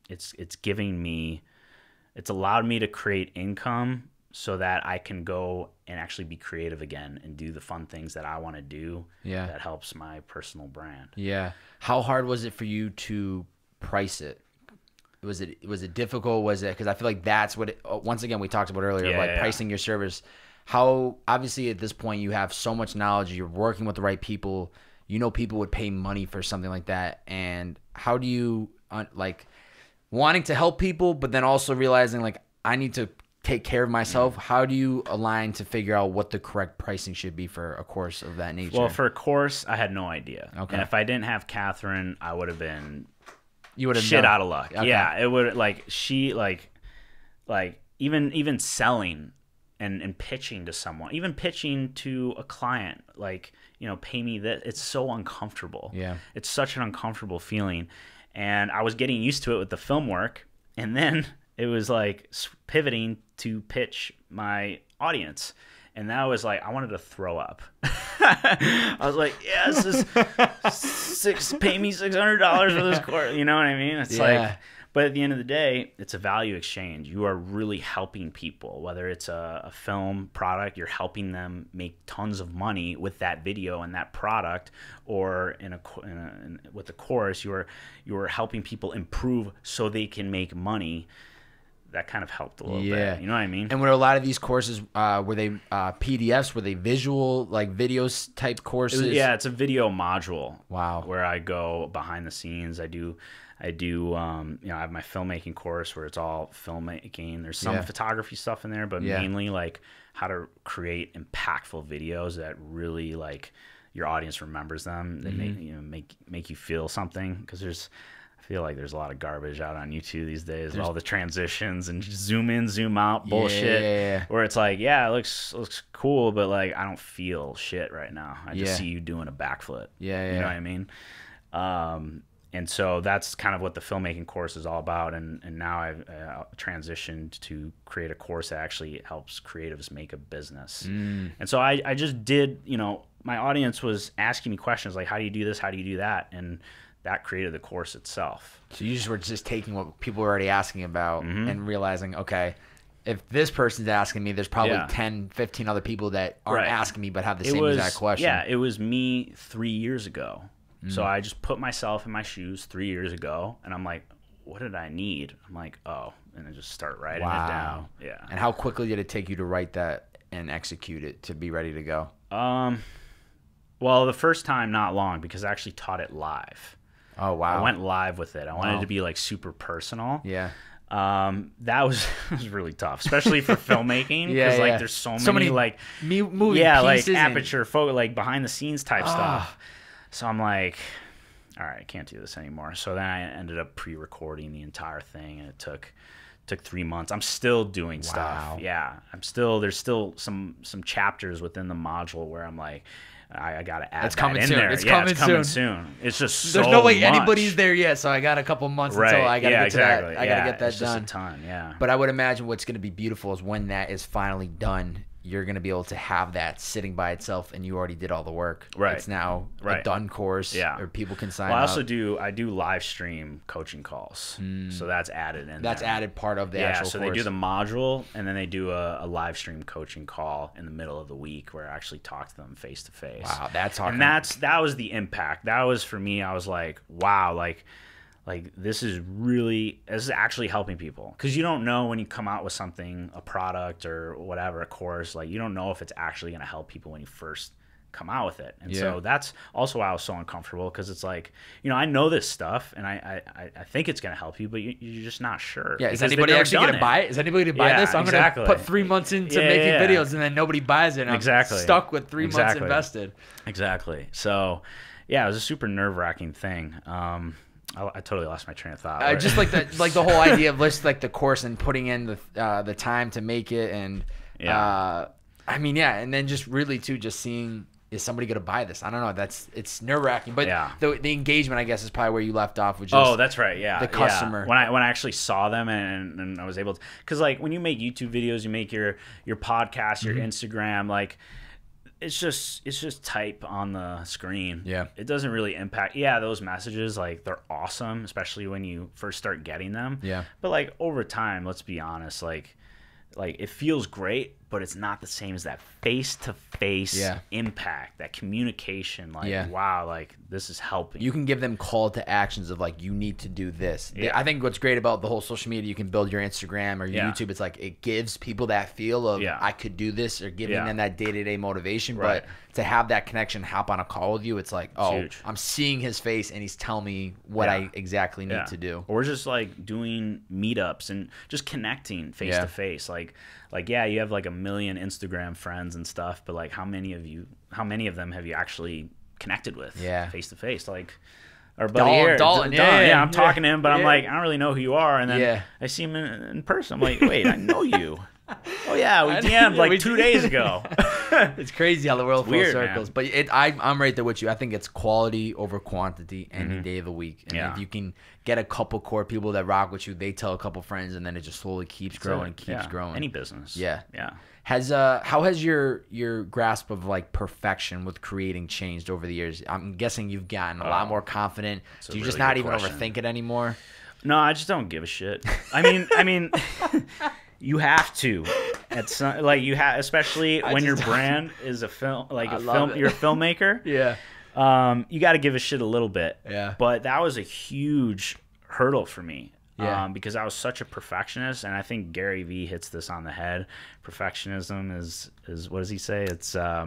it's giving me, it's allowed me to create income so that I can go and actually be creative again and do the fun things that I want to do. Yeah. That helps my personal brand. Yeah. How hard was it for you to price it? Was it difficult? Was it, because I feel like that's what once again we talked about earlier, pricing your service. How, obviously at this point you have so much knowledge, you're working with the right people, you know, people would pay money for something like that. And how do you like wanting to help people, but then also realizing like I need to take care of myself? How do you align to figure out what the correct pricing should be for a course of that nature? Well, for a course, I had no idea. Okay. And if I didn't have Catherine, I would have been shit out of luck. Okay. Yeah, it would even selling and pitching to someone, even pitching to a client, like, you know, pay me that. It's so uncomfortable. Yeah. It's such an uncomfortable feeling. And I was getting used to it with the film work. And then it was like pivoting to pitch my audience. And that was like, I wanted to throw up. I was like, yeah, this is pay me $600 for this course. You know what I mean? It's like, but at the end of the day, it's a value exchange. You are really helping people, whether it's a film product, you're helping them make tons of money with that video and that product, or with the course, you're helping people improve so they can make money. That kind of helped a little bit. You know what I mean? And were a lot of these courses, were they PDFs? Were they visual, like videos type courses? It's a video module. Wow. Where I go behind the scenes. I do, you know, I have my filmmaking course where it's all filmmaking. There's some photography stuff in there, but mainly like how to create impactful videos that really like your audience remembers them. They make you feel something, because I feel like there's a lot of garbage out on YouTube these days. All the transitions and zoom in, zoom out bullshit. Where it's like, yeah, it looks cool, but like I don't feel shit right now. I just see you doing a backflip. You know what I mean? And so that's kind of what the filmmaking course is all about. And now I've transitioned to create a course that actually helps creatives make a business. And so I just did, you know, my audience was asking me questions like, how do you do this? How do you do that? And that created the course itself. So you just were taking what people were already asking about and realizing, okay, if this person's asking me, there's probably 10, 15 other people that aren't asking me but have the same exact question. Yeah, it was me 3 years ago. So I just put myself in my shoes 3 years ago, and I'm like, what did I need? I'm like, oh, and I just start writing it down. Yeah. And how quickly did it take you to write that and execute it to be ready to go? Well, the first time, not long, because I actually taught it live. Oh, wow. I went live with it. I wanted it to be like super personal. Yeah. That was really tough, especially for filmmaking, because like there's so many like moving like pieces aperture photo, like behind the scenes type stuff. So I'm like, all right, I can't do this anymore. So then I ended up pre-recording the entire thing, and it took 3 months. I'm still doing stuff. Yeah, there's still some chapters within the module where I'm like, I gotta add that in there. It's coming soon. It's just there's so no way much. anybody's there yet, so I got a couple months until I gotta get to that. I gotta get that it's done. Just a ton, yeah. But I would imagine what's gonna be beautiful is when that is finally done, you're gonna be able to have that sitting by itself, and you already did all the work. Right. It's now a done course. Yeah. Or people can sign Well, I up. also do live stream coaching calls, so that's added in. That's added part of the actual so course. they do the module, and then they do a live stream coaching call in the middle of the week where I actually talk to them face to face. Wow, that's hard. And that was the impact. That was for me. I was like, wow, like this is actually helping people, because you don't know when you come out with something, a product or whatever, a course, like you don't know if it's actually going to help people when you first come out with it. And so that's also why I was so uncomfortable, because it's like, I know this stuff, and I think it's going to help you, but you're just not sure. Yeah, is anybody actually going to buy it? Is anybody going to buy this? I'm going to put 3 months into making videos, and then nobody buys it, and I'm stuck with 3 months invested. Exactly. So yeah, it was a super nerve-wracking thing. I totally lost my train of thought. Just like the whole idea of just like the course and putting in the time to make it, and and then just really too, just seeing, is somebody going to buy this? I don't know. It's nerve wracking, but the engagement, I guess, is probably where you left off, which is that's right. Yeah, the customer. Yeah. When I actually saw them, and I was able to, because like when you make YouTube videos, you make your podcast, your Instagram, like. It's just type on the screen. Yeah. It doesn't really impact. Yeah, those messages, like, they're awesome, especially when you first start getting them. Yeah. But like over time, let's be honest, like it feels great, but it's not the same as that face-to-face impact, that communication. Like, wow, like this is helping. You can give them call to actions of like, you need to do this. Yeah. I think what's great about the whole social media, you can build your Instagram or your YouTube. It's like, it gives people that feel of I could do this, or giving them that day-to-day motivation. Right. But to have that connection, hop on a call with you, it's like, I'm seeing his face and he's telling me what I exactly need to do. Or just like doing meetups and just connecting face to face. Like you have like 1 million Instagram friends and stuff, but like how many of them have you actually connected with face to face? Like our buddy here, Dalton, I'm talking to him, but I'm like, I don't really know who you are, and then I see him in person. I'm like, wait, I know you. Oh yeah, we DM'd like 2 days ago. It's crazy how the world full circles. Man. But I'm right there with you. I think it's quality over quantity any day of the week. And if you can get a couple core people that rock with you, they tell a couple friends, and then it just slowly keeps growing, keeps growing. Any business. Yeah. How has your grasp of like perfection with creating changed over the years? I'm guessing you've gotten a lot more confident. Do you just not even overthink it anymore? No, I just don't give a shit. I mean you have to. It's like you have, especially when your brand is a film, like you're a filmmaker. You got to give a shit a little bit. Yeah. But that was a huge hurdle for me. Because I was such a perfectionist, and I think Gary Vee hits this on the head. Perfectionism is what does he say? I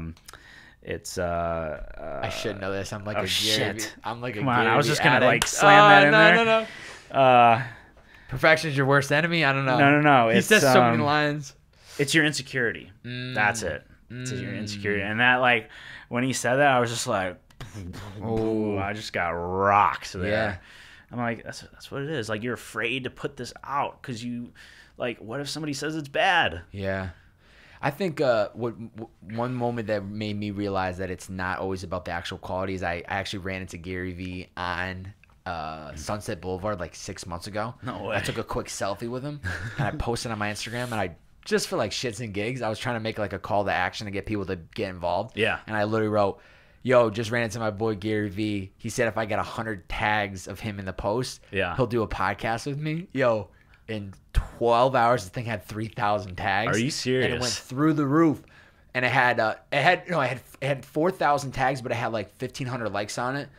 should know this. I'm like a Gary Vee. I'm like Come on, I was just gonna like slam that in there. No. Perfection is your worst enemy? I don't know. No. He says so many lines. It's your insecurity. That's it. It's your insecurity. And that, like, when he said that, I was just like, I just got rocked there. Yeah. I'm like, that's what it is. Like, you're afraid to put this out because you, like, what if somebody says it's bad? Yeah. I think one moment that made me realize that it's not always about the actual quality is I actually ran into Gary Vee on Sunset Boulevard like 6 months ago. No way. I took a quick selfie with him and I posted on my Instagram, and I just for like shits and gigs, I was trying to make like a call to action to get people to get involved. Yeah. And I literally wrote, yo, just ran into my boy Gary Vee. He said if I get 100 tags of him in the post, he'll do a podcast with me. Yo, in 12 hours, the thing had 3,000 tags. Are you serious? And it went through the roof. and it had 4,000 tags, but it had like 1,500 likes on it.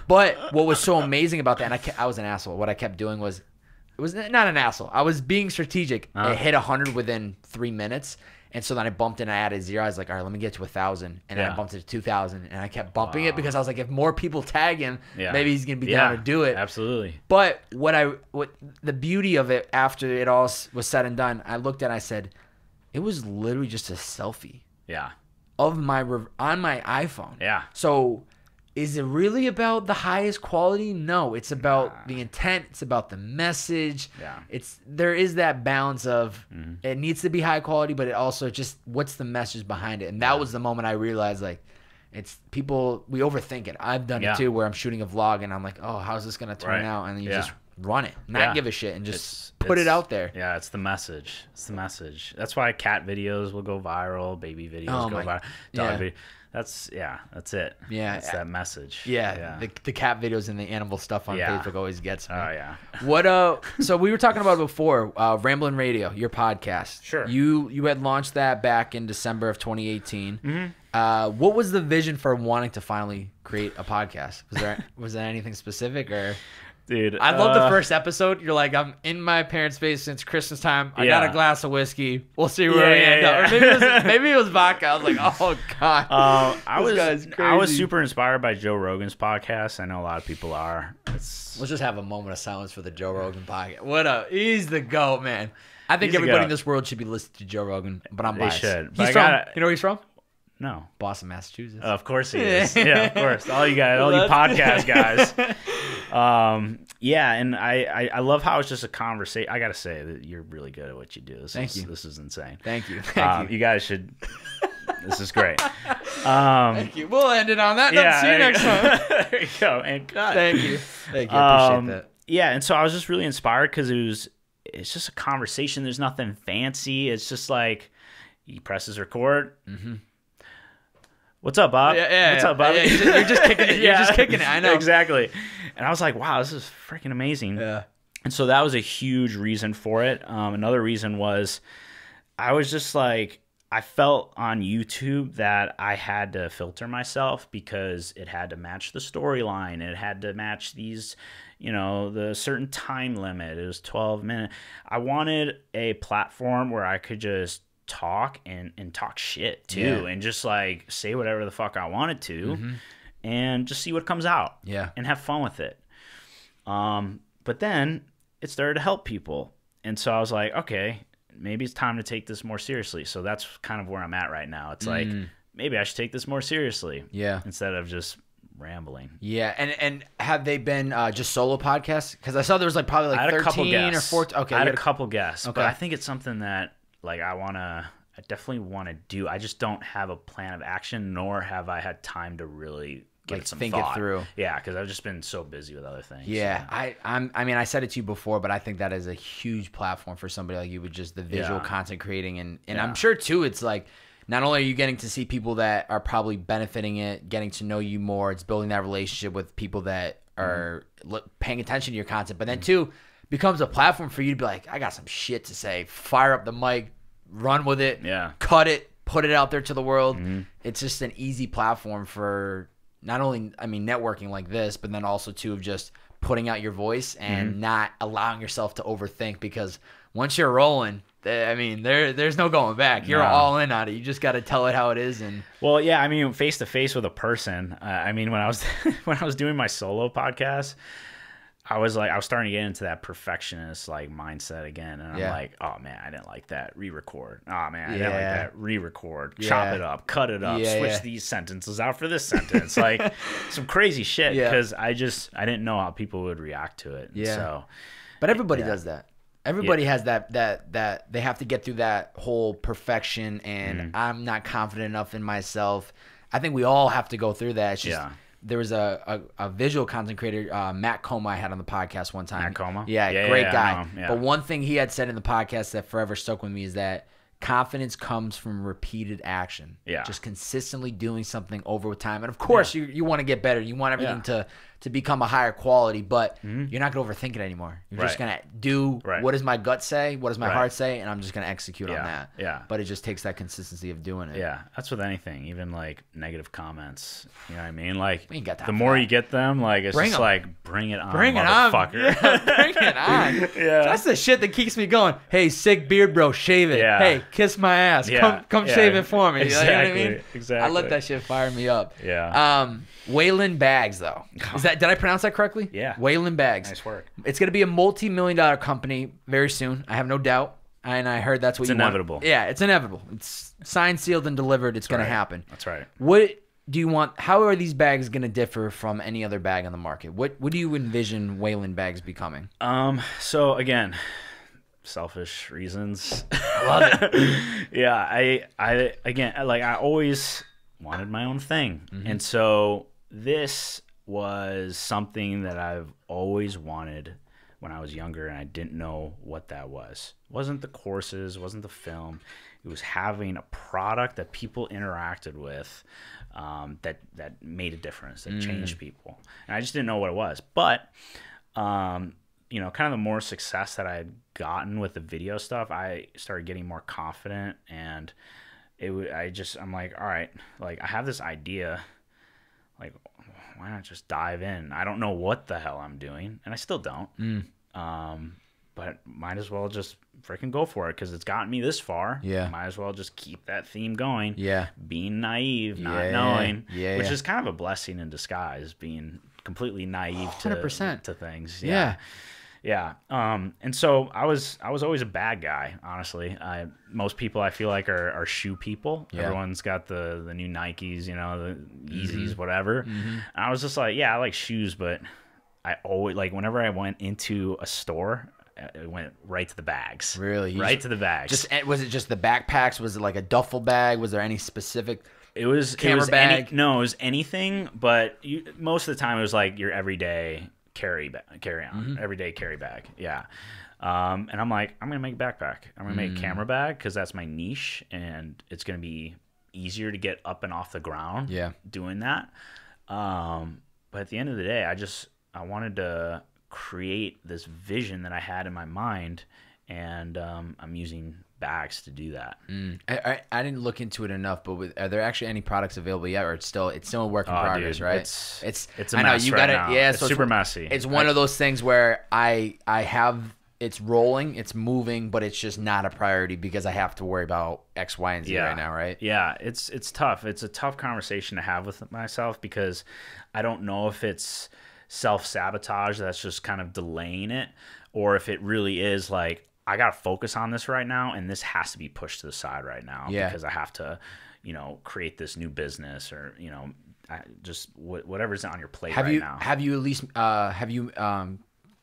But what was so amazing about that, and I was an asshole. What I kept doing was, it was not an asshole. I was being strategic. It hit 100 within 3 minutes. And so then I bumped in, I added 0. I was like, all right, let me get to 1,000. And then I bumped it to 2,000. And I kept bumping it because I was like, if more people tag him, maybe he's going to be down to do it. Absolutely. But what the beauty of it after it all was said and done, I looked at it and I said, it was literally just a selfie. Yeah. Of on my iPhone. Yeah. So is it really about the highest quality? No, it's about the intent. It's about the message. Yeah. There is that balance of it needs to be high quality, but it also just what's the message behind it. And that was the moment I realized, like, it's people, we overthink it. I've done it too, where I'm shooting a vlog and I'm like, oh, how's this gonna turn out? And then you just run it, not give a shit, and just put it out there. Yeah, it's the message. It's the message. That's why cat videos will go viral, baby videos go viral, dog video. That's it. Yeah, it's that message. Yeah. The cat videos and the animal stuff on Facebook always gets me. Oh yeah. What so we were talking about it before, Ramblin Radio, your podcast. Sure. You had launched that back in December of 2018. What was the vision for wanting to finally create a podcast? Was there anything specific, or? Dude, I love the first episode. You're like, I'm in my parents' basement since Christmas time. I got a glass of whiskey. We'll see where we end up. Or maybe it was vodka. I was like, oh god. I was super inspired by Joe Rogan's podcast. I know a lot of people are. Let's just have a moment of silence for the Joe Rogan podcast. He's the GOAT, man. I think everybody in this world should be listening to Joe Rogan, but I'm biased. They should. You know where he's from? No. Boston, Massachusetts. Of course he is. Yeah, of course. All you guys, all you podcast guys. And I love how it's just a conversation. I gotta say that you're really good at what you do. Thank you. This is insane. Thank you. You guys should. This is great. Thank you. We'll end it on that. See you next time. There you go. And cut. Thank you. I appreciate that. Yeah, and so I was just really inspired because it's just a conversation. There's nothing fancy. It's just like he presses record. What's up, Bob? What's up, Bob? You're just kicking it. You're just kicking it. I know. Exactly. And I was like, wow, this is freaking amazing. Yeah. And so that was a huge reason for it. Another reason was I was just like, I felt on YouTube that I had to filter myself because it had to match the storyline. It had to match these, the certain time limit. It was 12 minutes. I wanted a platform where I could just talk and talk shit too, and just like say whatever the fuck I wanted to, and just see what comes out, and have fun with it. But then it started to help people, and so I was like, okay, maybe it's time to take this more seriously. So that's kind of where I'm at right now. It's like maybe I should take this more seriously, instead of just rambling. And have they been just solo podcasts? Because I saw there was like probably like 13 or 14. Okay, I had a couple guests, but I think it's something that I definitely want to do. I just don't have a plan of action, nor have I had time to really give it some think thought. It through. Yeah, because I've just been so busy with other things. Yeah, so. I mean, I said it to you before, but I think that is a huge platform for somebody like you with just the visual content creating. And I'm sure, too, it's like not only are you getting to see people that are probably benefiting it, getting to know you more, it's building that relationship with people that are paying attention to your content, but then, too, becomes a platform for you to be like, I got some shit to say. Fire up the mic, run with it, cut it, put it out there to the world. It's just an easy platform for not only, networking like this, but then also too of just putting out your voice and not allowing yourself to overthink, because once you're rolling, there's no going back. You're all in on it. You just got to tell it how it is. And face to face with a person. When I was doing my solo podcast, I was starting to get into that perfectionist mindset again, and I'm like, oh man, I didn't like that. Re-record. Oh man, I didn't like that. Re-record. Chop it up, cut it up, switch these sentences out for this sentence, like some crazy shit, because I didn't know how people would react to it. Yeah. So, but everybody does that. Everybody has that they have to get through that whole perfection, and I'm not confident enough in myself. I think we all have to go through that. It's just, there was a visual content creator, Matt Coma, I had on the podcast one time. Matt Coma? Yeah, great guy. But one thing he had said in the podcast that forever stuck with me is that confidence comes from repeated action. Yeah. Just consistently doing something over time. And of course, you want to get better. You want everything to become a higher quality, but you're not going to overthink it anymore. You're just going to do what does my gut say, what does my heart say, and I'm just going to execute on that. Yeah. But it just takes that consistency of doing it. Yeah, that's with anything, even like negative comments. You know what I mean? Like We ain't got time the for more that. you get them, like it's just like bring it on, Bring it on. motherfucker. Yeah, bring it on. Yeah. That's the shit that keeps me going. Hey, sick beard bro, shave it. Yeah. Hey, kiss my ass. Yeah. Come shave it for me. Exactly. You know what I mean? Exactly. I let that shit fire me up. Yeah. Weylyn Bags though. Did I pronounce that correctly? Yeah. Weylyn Bags. Nice work. It's going to be a multi-million-dollar company very soon. I have no doubt. And I heard that's what you inevitable. want. Yeah, it's inevitable. It's signed, sealed, and delivered. It's going to happen. That's right. What do you want? How are these bags going to differ from any other bag on the market? What do you envision Weylyn Bags becoming? So again, selfish reasons. I love it. Yeah, I again, like I always wanted my own thing, and so this was something that I've always wanted when I was younger, and I didn't know what that was. It wasn't the courses, it wasn't the film. It was having a product that people interacted with that made a difference, that changed people. And I just didn't know what it was. But, you know, kind of the more success that I had gotten with the video stuff, I started getting more confident. And I'm like, all right, like I have this idea, like, why not just dive in? I don't know what the hell I'm doing, and I still don't. But might as well just freaking go for it because it's gotten me this far. Yeah. Might as well just keep that theme going. Yeah. Being naive, not knowing. Which is kind of a blessing in disguise, being completely naive 100%. to things. Yeah. Yeah. And so I was always a bad guy, honestly. Most people I feel like are shoe people. Yeah. Everyone's got the new Nikes, you know, the Yeezys, whatever. And I was just like, yeah, I like shoes, but I always, like, whenever I went into a store, it went right to the bags. Really? Right to the bags. Was it just the backpacks? Was it like a duffel bag? Was there any specific camera bag? it was anything, but most of the time it was like your everyday carry on, everyday carry bag. Yeah. And I'm like, I'm going to make a backpack. I'm going to make a camera bag because that's my niche, and it's going to be easier to get up and off the ground doing that. But at the end of the day, I wanted to create this vision that I had in my mind, and I'm using bags to do that. I didn't look into it enough, but are there actually any products available yet, or it's still a work in progress, dude, right? It's a mess right now. Yeah, it's super messy. It's one of those things where I have it's rolling, it's moving, but it's just not a priority because I have to worry about X, Y, and Z right now, right? Yeah, it's tough. It's a tough conversation to have with myself because I don't know if it's self-sabotage that's just kind of delaying it, or if it really is like, I got to focus on this right now, and this has to be pushed to the side right now because I have to, you know, create this new business, or, you know, just whatever's on your plate now. Have you at least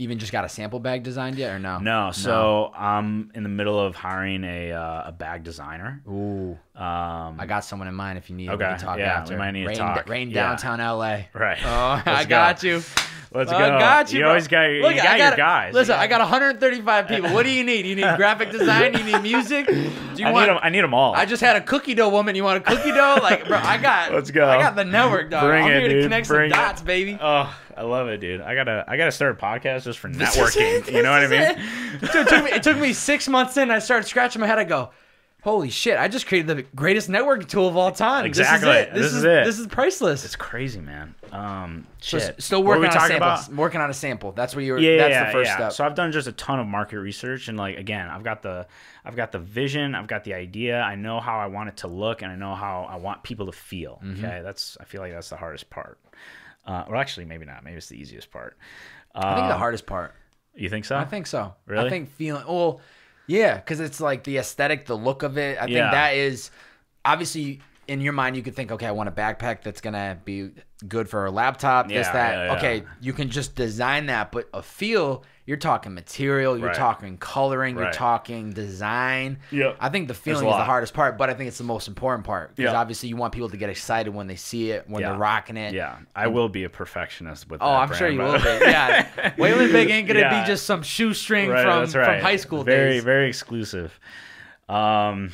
even just got a sample bag designed yet, or no? No. So I'm in the middle of hiring a bag designer. Ooh. I got someone in mind if you need okay. to talk yeah, after. we might need to talk. Rain downtown LA. Right. Oh, I got you. Let's go. I got you. You always got your guys. Listen, I got 135 people. What do you need? You need graphic design? You need music? I need them all. I just had a cookie dough woman. You want a cookie dough? Like, bro, Let's go. I got the network, dog. I'm here to connect some dots, baby. Oh, I love it, dude. I gotta start a podcast just for networking. You know what I mean? It took me 6 months in. I started scratching my head. I go, holy shit! I just created the greatest networking tool of all time. Exactly. This is it. This is priceless. It's crazy, man. Shit. Still working on a sample. About? Working on a sample. That's where you're. Yeah, that's the first step. So I've done just a ton of market research, and like again, I've got the vision, I've got the idea, I know how I want it to look, and I know how I want people to feel. Okay, I feel like that's the hardest part. Or actually, maybe not. Maybe it's the easiest part. I think the hardest part. You think so? I think so. Really? I think feeling. Well, yeah, because it's like the aesthetic, the look of it. I think that is obviously in your mind. You could think, okay, I want a backpack that's gonna be good for a laptop. This, that. Yeah. Okay, you can just design that, but a feel. You're talking material. You're talking coloring. You're talking design. Yeah. I think the feeling is the hardest part, but I think it's the most important part because obviously you want people to get excited when they see it, when they're rocking it. Yeah, I will be a perfectionist with that. Oh, I'm sure you will be. Yeah, Weylyn Big ain't gonna be just some shoestring from high school days. days. Very exclusive. What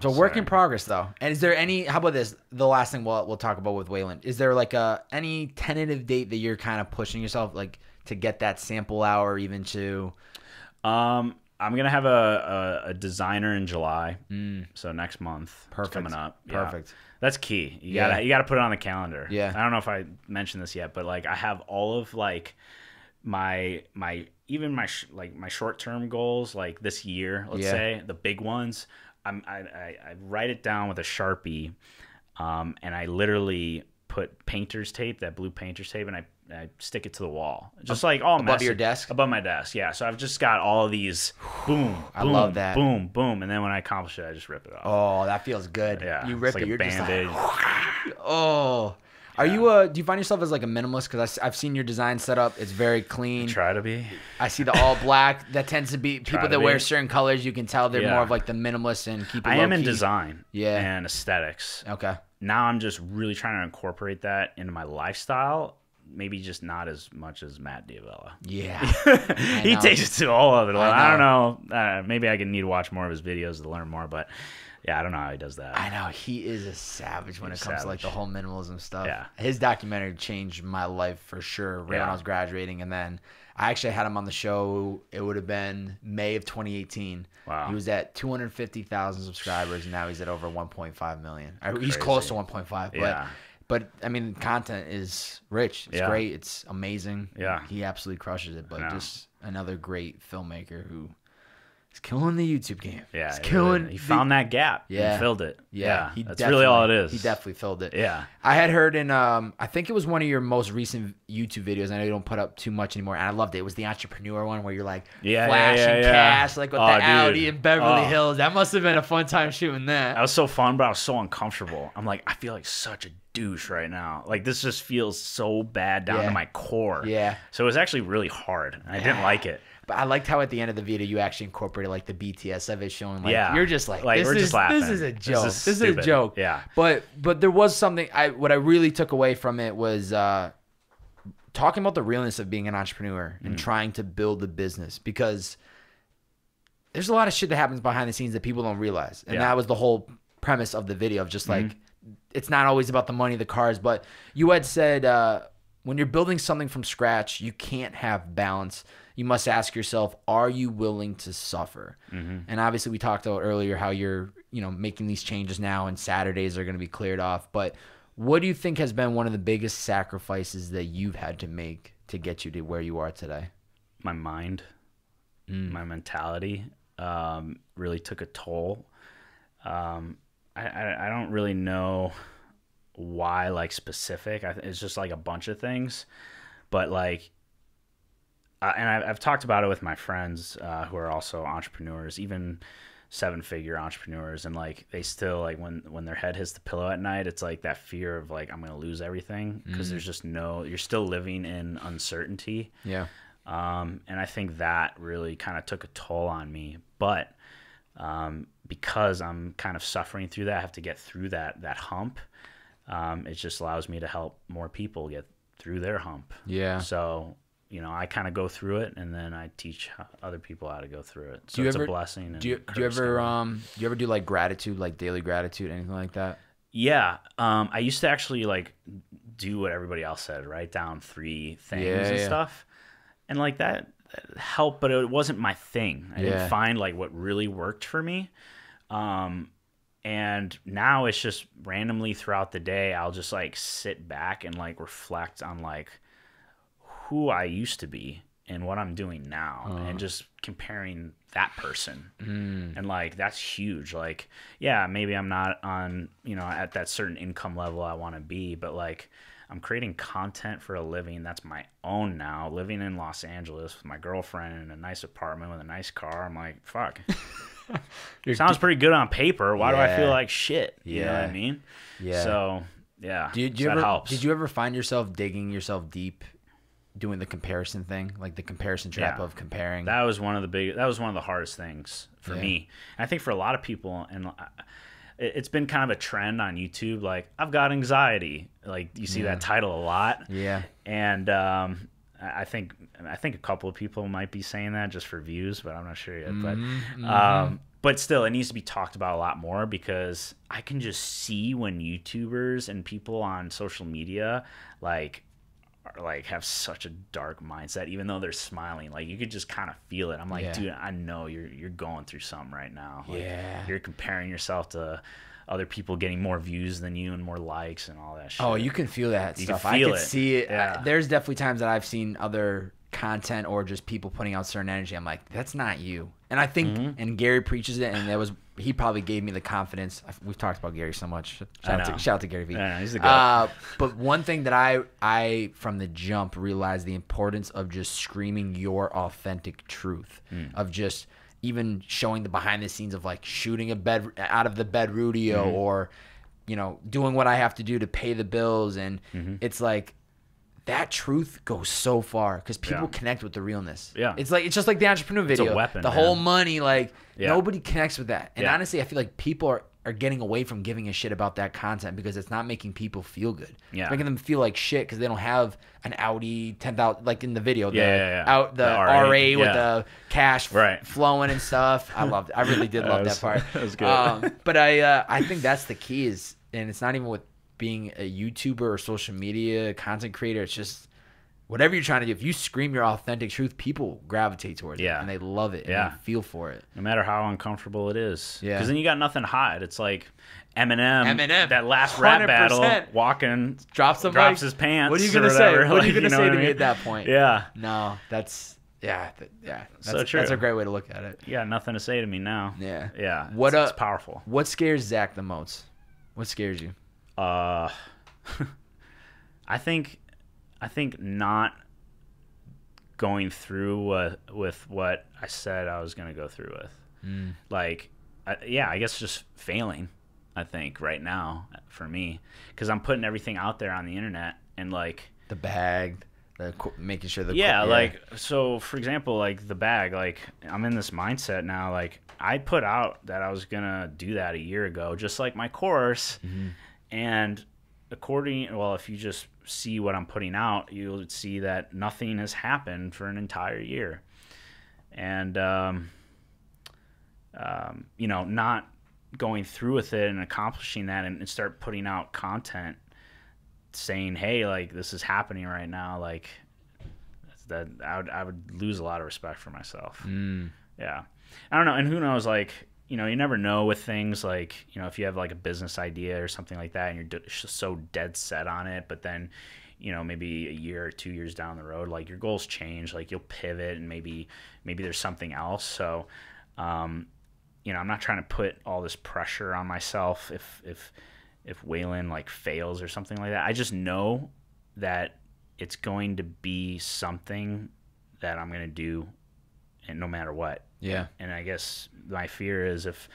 So work in progress, though. And is there any? How about this? The last thing we'll talk about with Weyln. Is there like any tentative date that you're kind of pushing yourself like to get that sample out, or even to? I'm gonna have a designer in July, so next month. Perfect. Coming up. Perfect. Yeah. That's key. You gotta put it on the calendar. Yeah. I don't know if I mentioned this yet, but like I have all of like my short term goals like this year. Let's say the big ones. I write it down with a Sharpie, and I literally put painter's tape, that blue painter's tape, and I stick it to the wall, just like all above your desk. Above my desk, yeah. So I've just got all of these, boom, I love that. Boom, boom, and then when I accomplish it, I just rip it off. Oh, that feels good. Yeah, you rip like it, you're Band-Aid. just like, oh. Are you do you find yourself as like a minimalist? Because I've seen your design setup. It's very clean. Try to be. I see the all black. That tends to be people that wear certain colors. You can tell they're more of like the minimalist and keep it I am in low-key. design and aesthetics. Okay. Now I'm just really trying to incorporate that into my lifestyle. Maybe just not as much as Matt Diavella. Yeah. He takes it to all of it. Like, I don't know. Maybe I need to watch more of his videos to learn more, but yeah, I don't know how he does that. I know. He is a savage when it comes to like the whole minimalism stuff. Yeah. His documentary changed my life for sure when I was graduating. And then I actually had him on the show. It would have been May of 2018. Wow. He was at 250,000 subscribers, and now he's at over 1.5 million. He's close to 1.5. But I mean, content is rich. It's great. It's amazing. Yeah. He absolutely crushes it. But just another great filmmaker who is killing the YouTube game. Yeah. He's killing. He found that gap. Yeah. And filled it. Yeah. That's really all it is. He definitely filled it. Yeah. I had heard in, I think it was one of your most recent YouTube videos. I know you don't put up too much anymore. And I loved it. It was the entrepreneur one where you're like flashing cash, like with the Audi in Beverly Hills. That must have been a fun time shooting that. That was so fun, but I was so uncomfortable. I'm like, I feel like such a douche right now. Like this just feels so bad down to my core. Yeah. So it was actually really hard. I didn't like it. But I liked how at the end of the video you actually incorporated like the BTS of it, showing like you're just like we're just laughing. This is a joke. This is stupid. a joke. Yeah. But there was something what I really took away from it was talking about the realness of being an entrepreneur and trying to build a business, because there's a lot of shit that happens behind the scenes that people don't realize. And that was the whole premise of the video of just like it's not always about the money, the cars, but you had said when you're building something from scratch, you can't have balance. You must ask yourself, are you willing to suffer? And obviously we talked about earlier how you're, making these changes now and Saturdays are going to be cleared off. But what do you think has been one of the biggest sacrifices that you've had to make to get you to where you are today? My mind, my mentality really took a toll. I don't really know why, like, specific. It's just like a bunch of things. But like, and I've talked about it with my friends who are also entrepreneurs, even 7-figure entrepreneurs, and like they still like when their head hits the pillow at night, it's like that fear of like I'm gonna lose everything, because there's just you're still living in uncertainty. Yeah. And I think that really kind of took a toll on me, but because I'm kind of suffering through that, I have to get through that hump. It just allows me to help more people get through their hump. Yeah. So I kind of go through it, and then I teach other people how to go through it. So it's a blessing. And do you ever do like gratitude, like daily gratitude, anything like that? Yeah. I used to actually like do what everybody else said, write down 3 things and stuff. And like that helped, but it wasn't my thing. I didn't find like what really worked for me. And now it's just randomly throughout the day, I'll just like sit back and like reflect on like who I used to be and what I'm doing now, and just comparing that person. And like, that's huge. Like, yeah, maybe I'm not on, at that certain income level I want to be, but like I'm creating content for a living that's my own now, living in Los Angeles with my girlfriend in a nice apartment with a nice car. I'm like, fuck. Sounds pretty good on paper. Why do I feel like shit? You know what I mean? Yeah. So, yeah. That helps. Did you ever find yourself digging yourself deep doing the comparison thing, like the comparison trap of comparing? That was one of the hardest things for me. And I think for a lot of people, and it's been kind of a trend on YouTube. Like, I've got anxiety. Like, you see that title a lot. Yeah. And I think a couple of people might be saying that just for views, but I'm not sure yet. but still, it needs to be talked about a lot more, because I can just see when YouTubers and people on social media like have such a dark mindset, even though they're smiling. Like, you could just kind of feel it. I'm like, dude, I know you're going through something right now. Like, you're comparing yourself to other people getting more views than you and more likes and all that shit. Oh, you can feel that stuff. I can see it. Yeah. There's definitely times that I've seen other content or just people putting out certain energy. I'm like, that's not you. And I think, and Gary preaches it, and he probably gave me the confidence. We've talked about Gary so much. Shout out to Gary V. He's the guy. But one thing that I from the jump realized the importance of just screaming your authentic truth, of just even showing the behind the scenes of like shooting out of the bed rodeo, or, you know, doing what I have to do to pay the bills. And it's like, that truth goes so far, because people connect with the realness. Yeah. It's just like the entrepreneur video. It's a weapon, the whole money, like, nobody connects with that. And honestly, I feel like people are getting away from giving a shit about that content, because it's not making people feel good. Yeah. It's making them feel like shit because they don't have an Audi 10,000, like in the video, the RA with the cash flowing and stuff. I loved it. I really did love that part. That was good. But I think that's the key and it's not even with being a YouTuber or social media content creator. It's just whatever you're trying to do. If you scream your authentic truth, people gravitate towards it, and they love it, and they feel for it, no matter how uncomfortable it is. Yeah, because then you got nothing to hide. It's like Eminem, that last rap battle, walking, drops his pants. What are you gonna say? What are you gonna say to me at that point? Yeah, no, that's so true. That's a great way to look at it. You got nothing to say to me now. Yeah. It's powerful. What scares Zach the most? What scares you? I think not going through with what I said I was going to go through with. Like, I guess just failing, I think, right now for me, because I'm putting everything out there on the internet, and like the bag, making sure like, so for example, like the bag, like I'm in this mindset now, like I put out that I was going to do that a year ago, just like my course. And if you just see what I'm putting out, you'll see that nothing has happened for an entire year. And, you know, not going through with it and accomplishing that, and start putting out content saying, hey, like, this is happening right now. Like, that I would lose a lot of respect for myself. Yeah. I don't know. And who knows, like, you know, you never know with things like, you know, if you have like a business idea or something like that, and you're so dead set on it, but then, you know, maybe a year or 2 years down the road, like your goals change, like you'll pivot, and maybe there's something else. So, you know, I'm not trying to put all this pressure on myself if Weyln like fails or something like that. I just know that it's going to be something that I'm going to do, and no matter what. Yeah. And I guess my fear is if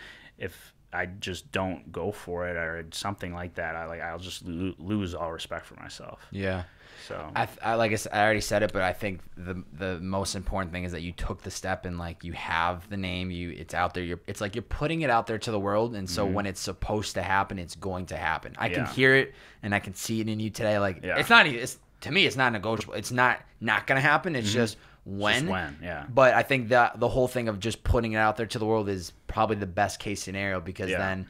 I just don't go for it or something like that, I'll just lose all respect for myself. Yeah. So I like I already said it, but I think the most important thing is that you took the step, and like you have the name, it's out there. It's like you're putting it out there to the world, and so when it's supposed to happen, it's going to happen. I can hear it, and I can see it in you today. Like it's not even. To me, it's not negotiable. It's not gonna happen. It's just when. But I think that the whole thing of just putting it out there to the world is probably the best case scenario, because then,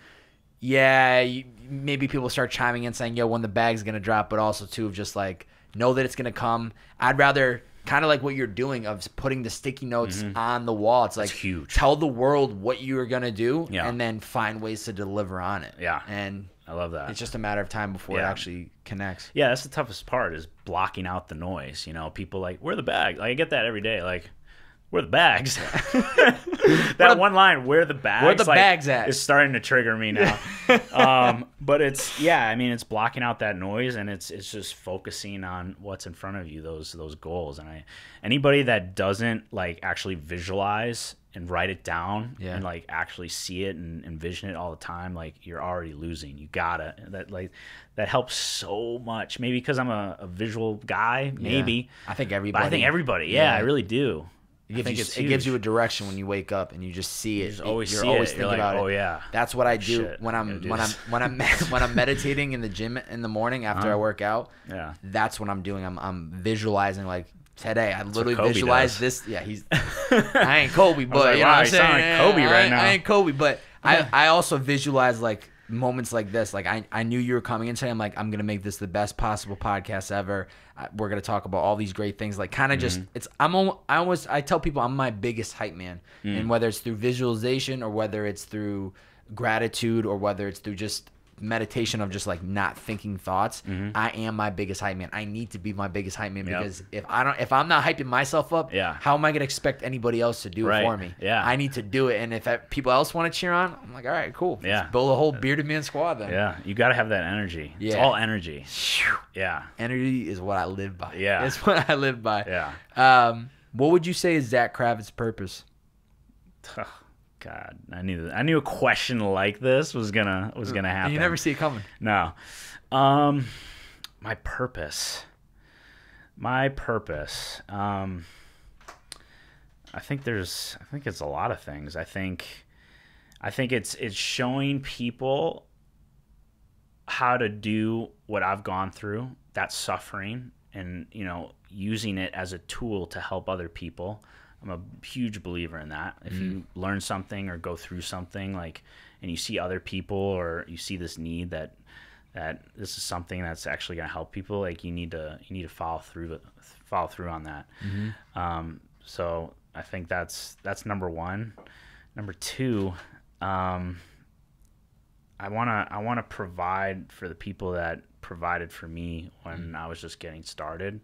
maybe people start chiming in saying, yo, when the bag's going to drop, but also too of just like, know that it's going to come. I'd rather kind of like what you're doing of putting the sticky notes on the wall. It's like, that's huge. Tell the world what you're going to do and then find ways to deliver on it. Yeah. And I love that. It's just a matter of time before it actually connects. Yeah, that's the toughest part, is blocking out the noise. You know, people like, where are the bags? Like, I get that every day. Like, where are the bags? That one line, where are the bags? Where are the bags at? Is starting to trigger me now. But it's blocking out that noise, and it's just focusing on what's in front of you, those goals. And anybody that doesn't like actually visualize and write it down and like actually see it and envision it all the time, like you're already losing. You gotta that helps so much. Maybe because I'm a visual guy, maybe. I think everybody. But I think everybody. I really do. It gives you a direction when you wake up and you just see it. You're always thinking about it. Oh yeah. That's what I do when I'm meditating in the gym in the morning after I work out. Yeah. That's what I'm doing. I'm visualizing like today. I literally Kobe visualized does. this. Yeah, I ain't Kobe, but you know what I'm saying? Like Kobe right now. I ain't Kobe, but I also visualize like moments like this. Like I knew you were coming in today. I'm like, I'm gonna make this the best possible podcast ever. We're gonna talk about all these great things. Like kind of just I tell people I'm my biggest hype man, and whether it's through visualization or whether it's through gratitude or whether it's through just meditation of just like not thinking thoughts, I am my biggest hype man. I need to be my biggest hype man because if I'm not hyping myself up, how am I gonna expect anybody else to do it for me? I need to do it, and if people else want to cheer on, I'm like, all right, cool. Let's build a whole bearded man squad then. Yeah, you got to have that energy. It's all energy. Yeah, energy is what I live by. Yeah, it's what I live by. Yeah. What would you say is Zack Kravits' purpose? God, I knew a question like this was gonna happen. You never see it coming. No. My purpose. I think it's a lot of things. I think it's showing people how to do what I've gone through, that suffering, and using it as a tool to help other people. I'm a huge believer in that. If you learn something or go through something and you see other people or you see this need that this is something that's actually going to help people, like you need to follow through on that. So I think that's number one. Number two, I want to provide for the people that provided for me when I was just getting started.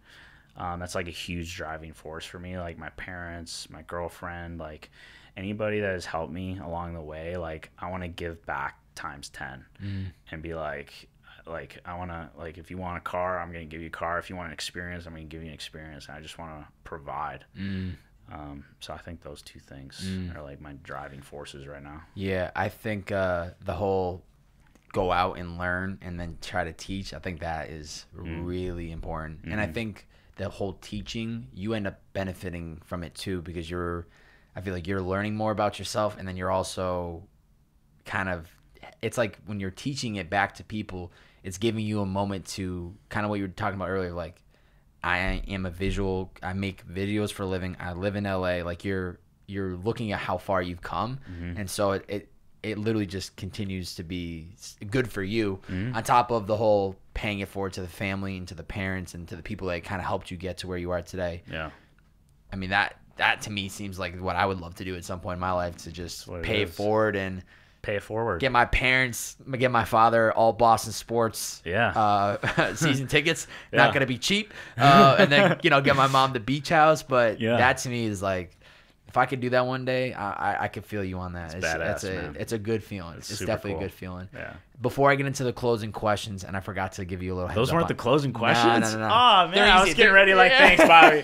That's like a huge driving force for me. Like my parents, my girlfriend, like anybody that has helped me along the way, like I want to give back times 10 and be like I want to, like, if you want a car, I'm going to give you a car. If you want an experience, I'm going to give you an experience. And I just want to provide. So I think those two things are like my driving forces right now. Yeah, I think the whole go out and learn and then try to teach, I think that is really important. And I think the whole teaching, you end up benefiting from it too, because I feel like you're learning more about yourself, and then you're also it's like when you're teaching it back to people, it's giving you a moment to kind of what you were talking about earlier, like I make videos for a living, I live in LA, like you're looking at how far you've come, and so it literally just continues to be good for you, on top of the whole paying it forward to the family and to the parents and to the people that kind of helped you get to where you are today. Yeah. I mean, that to me seems like what I would love to do at some point in my life, to just pay it forward and get my father all Boston sports season tickets. Not going to be cheap. And then, get my mom the beach house. But that to me is like, if I could do that one day, I could feel you on that. It's badass, man. It's a good feeling. It's definitely a good feeling. Yeah. Before I get into the closing questions, and I forgot to give you a little heads Those up weren't the closing questions? No. Oh, man, I was getting ready like, thanks, Bobby.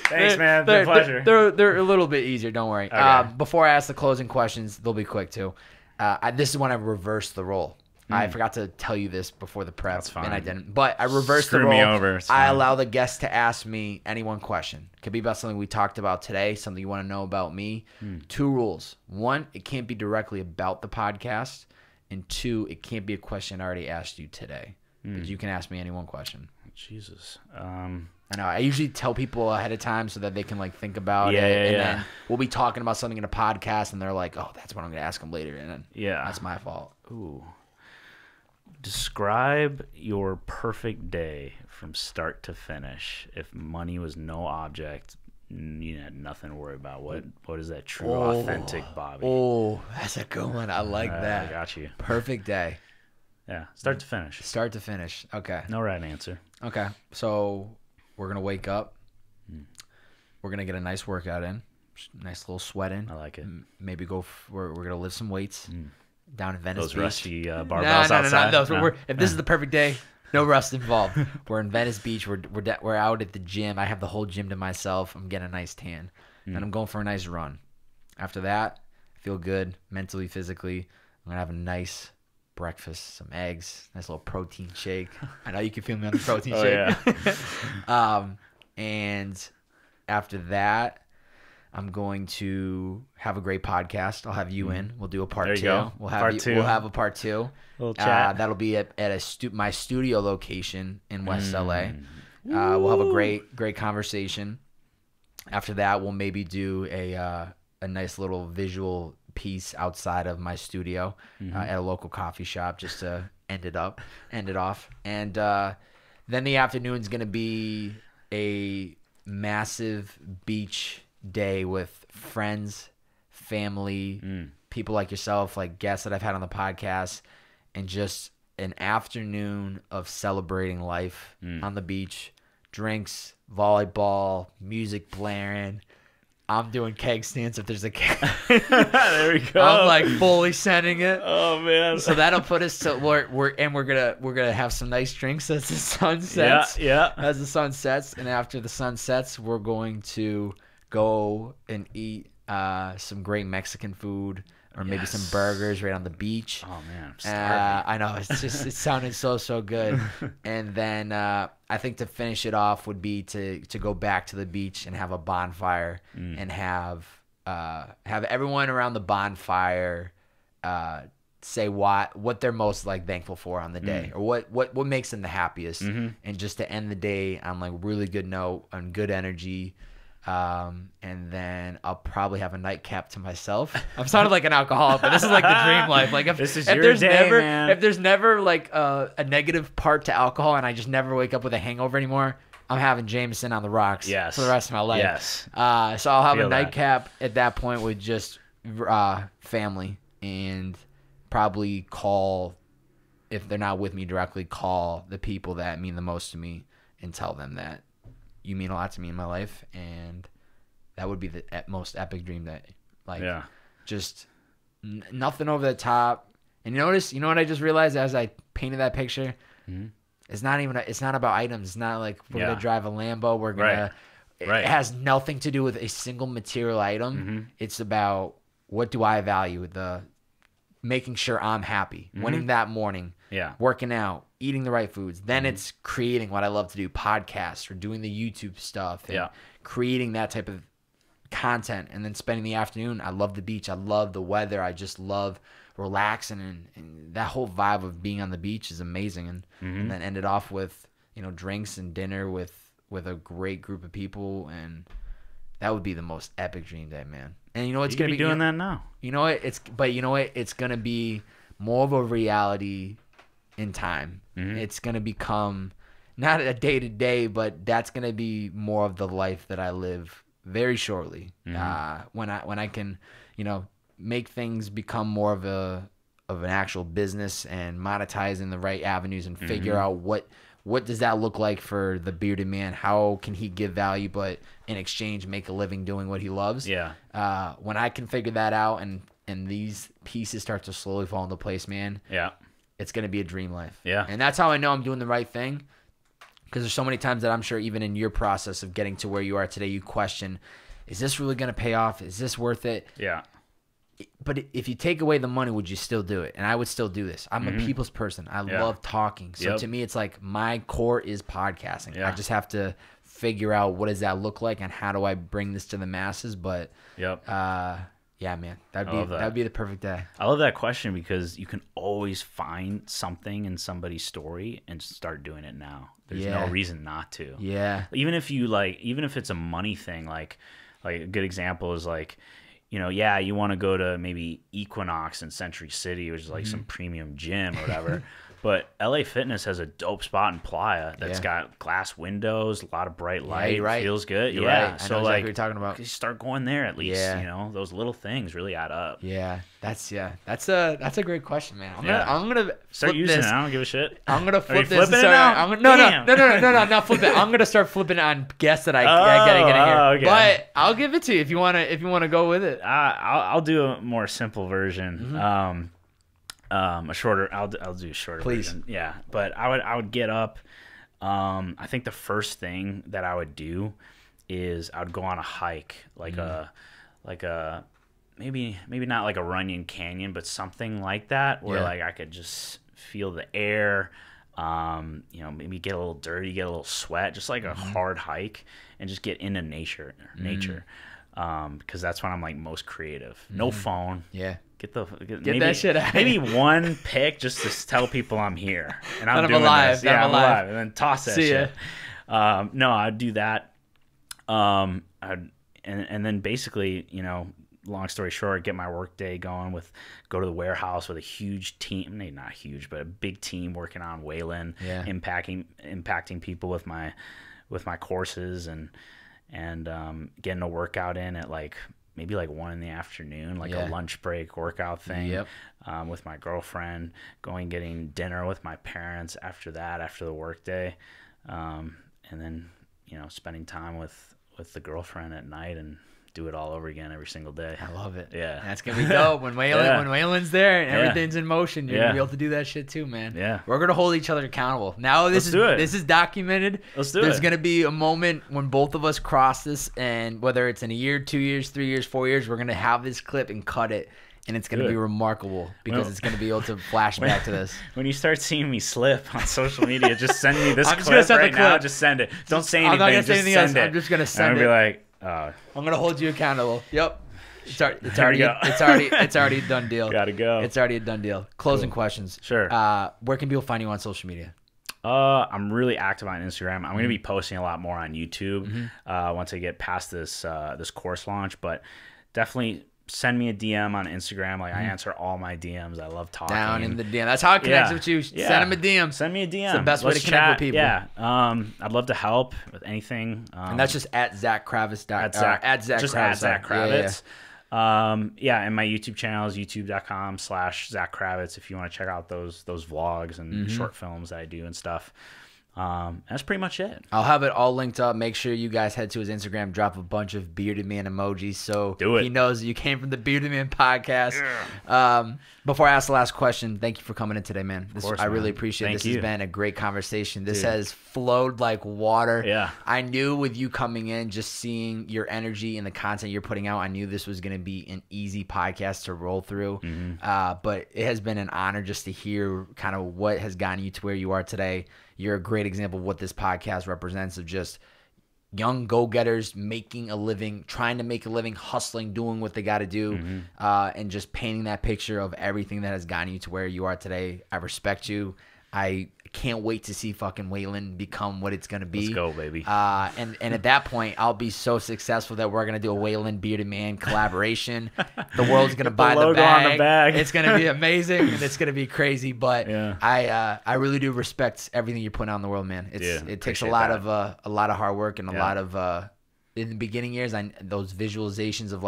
Thanks, man. It's a pleasure. They're a little bit easier. Don't worry. Okay. Before I ask the closing questions, they'll be quick too. This is when I reversed the role. I forgot to tell you this before the prep, and I didn't. But I reversed the role. Screw me over. I allow the guest to ask me any one question. It could be about something we talked about today, something you want to know about me. 2 rules. 1, it can't be directly about the podcast. And 2, it can't be a question I already asked you today. But you can ask me any one question. Jesus. I know. I usually tell people ahead of time so that they can think about it. And then we'll be talking about something in a podcast, and they're like, "Oh, that's what I'm going to ask them later." And then that's my fault. Ooh. Describe your perfect day from start to finish. If money was no object, you had nothing to worry about. What is that true, authentic Bobby? Oh, that's a good one. I like that. I got you. Perfect day. Yeah, start to finish. Start to finish. Okay. No right answer. Okay, so we're going to wake up. We're going to get a nice workout in. Nice little sweat in. I like it. Maybe we're going to lift some weights. Down in Venice Those Beach. Rusty barbells outside. No. If this is the perfect day, no rust involved. We're in Venice Beach. We're out at the gym. I have the whole gym to myself. I'm getting a nice tan, and I'm going for a nice run. After that, I feel good mentally, physically. I'm gonna have a nice breakfast, some eggs, nice little protein shake. I know you can feel me on the protein shake. Yeah. And after that, I'm going to have a great podcast. I'll have you in. We'll do a part 2. Go. We'll have part 2. We'll have a part 2. Little chat. That'll be at my studio location in West LA. We'll have a great conversation. After that, we'll maybe do a nice little visual piece outside of my studio at a local coffee shop just to end it off. And then the afternoon's going to be a massive beach day with friends, family, people like yourself, like guests that I've had on the podcast, and just an afternoon of celebrating life on the beach, drinks, volleyball, music blaring. I'm doing keg stands if there's a keg. There we go. I'm like fully sending it. Oh man. So that'll put us to we're gonna have some nice drinks as the sun sets. Yeah. As the sun sets, and after the sun sets, we're going to go and eat some great Mexican food, or maybe some burgers right on the beach. Oh man, I'm starving. I know, it sounded so good. And then I think to finish it off would be to go back to the beach and have a bonfire and have everyone around the bonfire say what they're most like thankful for on the day, or what makes them the happiest, and just to end the day on like really good note, on good energy. And then I'll probably have a nightcap to myself. I'm sounding like an alcoholic, but this is like the dream life. Like if there's never like a negative part to alcohol, and I just never wake up with a hangover anymore, I'm having Jameson on the rocks for the rest of my life. Yes. So I'll have a nightcap at that point with just family, and probably call, if they're not with me directly, call the people that mean the most to me and tell them that you mean a lot to me in my life. And that would be the most epic dream that, like, just nothing over the top. And you know what I just realized as I painted that picture? It's not about items. It's not like we're going to drive a Lambo. We're going to, it has nothing to do with a single material item. It's about, what do I value? Making sure I'm happy, winning that morning, working out, eating the right foods. Then it's creating what I love to do, podcasts or doing the YouTube stuff, and creating that type of content. And then spending the afternoon. I love the beach. I love the weather. I just love relaxing, and that whole vibe of being on the beach is amazing. And then end it off with, drinks and dinner with a great group of people, and that would be the most epic dream day, man. And it's gonna be doing that now. It's gonna be more of a reality in time. It's gonna become not a day to day, but that's gonna be more of the life that I live very shortly. When I can, make things become more of an actual business and monetize in the right avenues, and figure out what does that look like for the bearded man? How can he give value, but in exchange make a living doing what he loves? When I can figure that out, and these pieces start to slowly fall into place, man, it's going to be a dream life. And that's how I know I'm doing the right thing, because there's so many times that I'm sure even in your process of getting to where you are today, you question, is this really going to pay off? Is this worth it? But if you take away the money, would you still do it? And I would still do this. I'm a people's person. I love talking. So to me, it's like my core is podcasting. I just have to figure out what does that look like, and how do I bring this to the masses. But yeah, man, that'd be the perfect day. I love that question, because you can always find something in somebody's story and start doing it now. There's no reason not to. Even if it's a money thing, like a good example is like, you want to go to maybe Equinox in Century City, which is like some premium gym or whatever. But LA Fitness has a dope spot in Playa that's got glass windows, a lot of bright light, feels good. You're right. I know so exactly like, what you're talking about. You start going there at least. Those little things really add up. That's a great question, man. I'm gonna start using this. it. I don't give a shit. I'm gonna flip this. Flipping it now? No, not flip it. I'm gonna start flipping it on guests that I get in here. Okay. But I'll give it to you if you wanna go with it. I'll do a more simple version. A shorter. I'll do a shorter version. Yeah, but I would get up. I think the first thing that I would do is I would go on a hike, like a maybe not like a Runyon Canyon, but something like that, where like I could just feel the air. Maybe get a little dirty, get a little sweat, just like a hard hike, and just get into nature. Because that's when I'm like most creative. No phone. Get that shit out. Maybe one pic just to tell people I'm here and I'm alive. this. I'm alive. And then toss that shit. No, I'd do that. And then basically, you know, long story short, get my work day going go to the warehouse with a huge team, maybe not huge, but a big team working on Weyln, impacting people with my courses and getting a workout in at maybe 1 PM, a lunch break workout thing. With my girlfriend, getting dinner with my parents after the work day, and then, you know, spending time with the girlfriend at night and do it all over again every single day. I love it. Yeah. That's going to be dope. When Weyln's there and everything's in motion, you're going to be able to do that shit too, man. Yeah. We're going to hold each other accountable. Now this is documented. Let's do it. There's going to be a moment when both of us cross this, and whether it's in a year, 2 years, 3 years, 4 years, we're going to have this clip and cut it. And it's going to be remarkable because it's going to be able to flash back to this. When you start seeing me slip on social media, just send me this clip right now. Just send it. Don't say anything. I'm not going to say anything else. It. I'm just going to send it. I'm going to be I'm going to hold you accountable. Yep. It's already a done deal. Gotta go. It's already a done deal. Closing questions. Sure. Where can people find you on social media? I'm really active on Instagram. I'm going to be posting a lot more on YouTube once I get past this course launch. But definitely send me a DM on Instagram. I answer all my DMs. I love talking. Down in the DM. That's how it connects with you. Yeah. Send them a DM. Send me a DM. It's the best way to connect with people. Yeah. I'd love to help with anything. And that's just at Zack Kravits. At Zack Kravits. And my YouTube channel is youtube.com/Zack Kravits if you want to check out those vlogs and short films that I do and stuff. That's pretty much it. I'll have it all linked up. Make sure you guys head to his Instagram, drop a bunch of Bearded Man emojis so he knows you came from the Bearded Man podcast. Yeah. Before I ask the last question, thank you for coming in today, man. I really appreciate it. This has been a great conversation. This has flowed like water. Yeah. I knew with you coming in, just seeing your energy and the content you're putting out, I knew this was going to be an easy podcast to roll through. But it has been an honor just to hear kind of what has gotten you to where you are today. You're a great example of what this podcast represents, of just young go-getters making a living, trying to make a living, hustling, doing what they got to do, and just painting that picture of everything that has gotten you to where you are today. I respect you. I can't wait to see fucking Weyln become what it's going to be. Let's go, baby. And at that point, I'll be so successful that we're going to do a Weyln Bearded Man collaboration. The world's going to buy the bag. On the bag. It's going to be amazing, and it's going to be crazy. But I really do respect everything you're putting out in the world, man. It takes a lot of hard work and a lot of in the beginning years, those visualizations of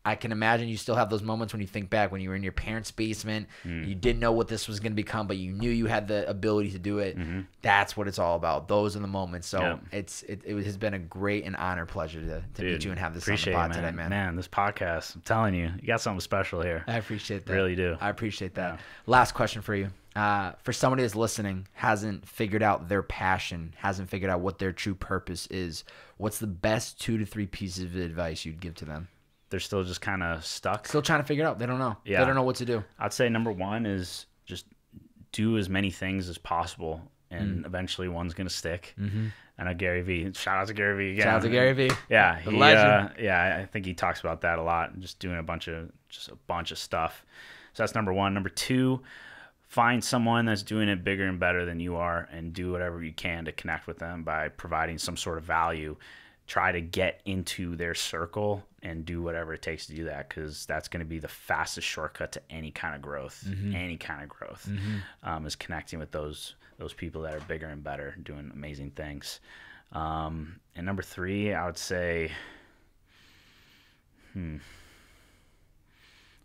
I can imagine you still have those moments when you think back when you were in your parents' basement. You didn't know what this was going to become, but you knew you had the ability to do it. That's what it's all about. Those are the moments. So it has been a great and honor pleasure to meet you and have this on the pod today, man. Man, this podcast, I'm telling you, you got something special here. I appreciate that. Really do. I appreciate that. Last question for you. For somebody that's listening, hasn't figured out their passion, hasn't figured out what their true purpose is, what's the best 2 to 3 pieces of advice you'd give to them? They're still just kind of stuck. Still trying to figure it out. They don't know. Yeah. They don't know what to do. I'd say number one is just do as many things as possible, and eventually one's going to stick. And Gary Vee. Shout out to Gary Vee again. Shout out to Gary Vee. Yeah. The legend. I think he talks about that a lot, just doing a bunch of stuff. So that's number one. Number two, find someone that's doing it bigger and better than you are, and do whatever you can to connect with them by providing some sort of value. Try to get into their circle and do whatever it takes to do that, because that's going to be the fastest shortcut to any kind of growth. Is connecting with those people that are bigger and better, doing amazing things. And number three, I would say, I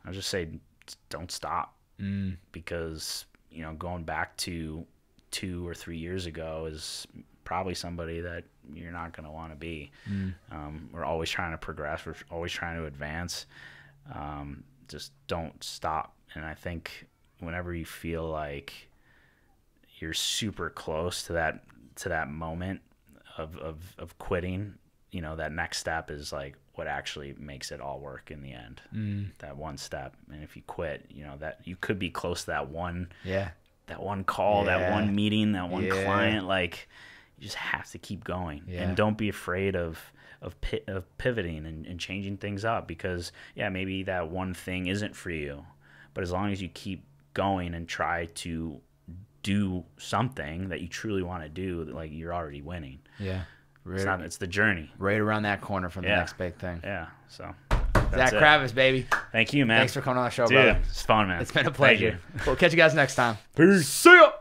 would just say don't stop, because going back to 2 or 3 years ago is probably somebody that you're not going to want to be. We're always trying to progress. We're always trying to advance. Just don't stop. And I think whenever you feel like you're super close to that moment of quitting, that next step is what actually makes it all work in the end. That one step. And if you quit, that you could be close to that one call, that one meeting, that one client, you just have to keep going, and don't be afraid of pivoting and changing things up, because maybe that one thing isn't for you, but as long as you keep going and try to do something that you truly want to do, like you're already winning. Yeah. It's the journey. Right around that corner from the next big thing. Yeah. So Zack Kravits, baby. Thank you, man. Thanks for coming on the show, Dude, brother. it's fun, man. It's been a pleasure. We'll catch you guys next time. Peace. See ya.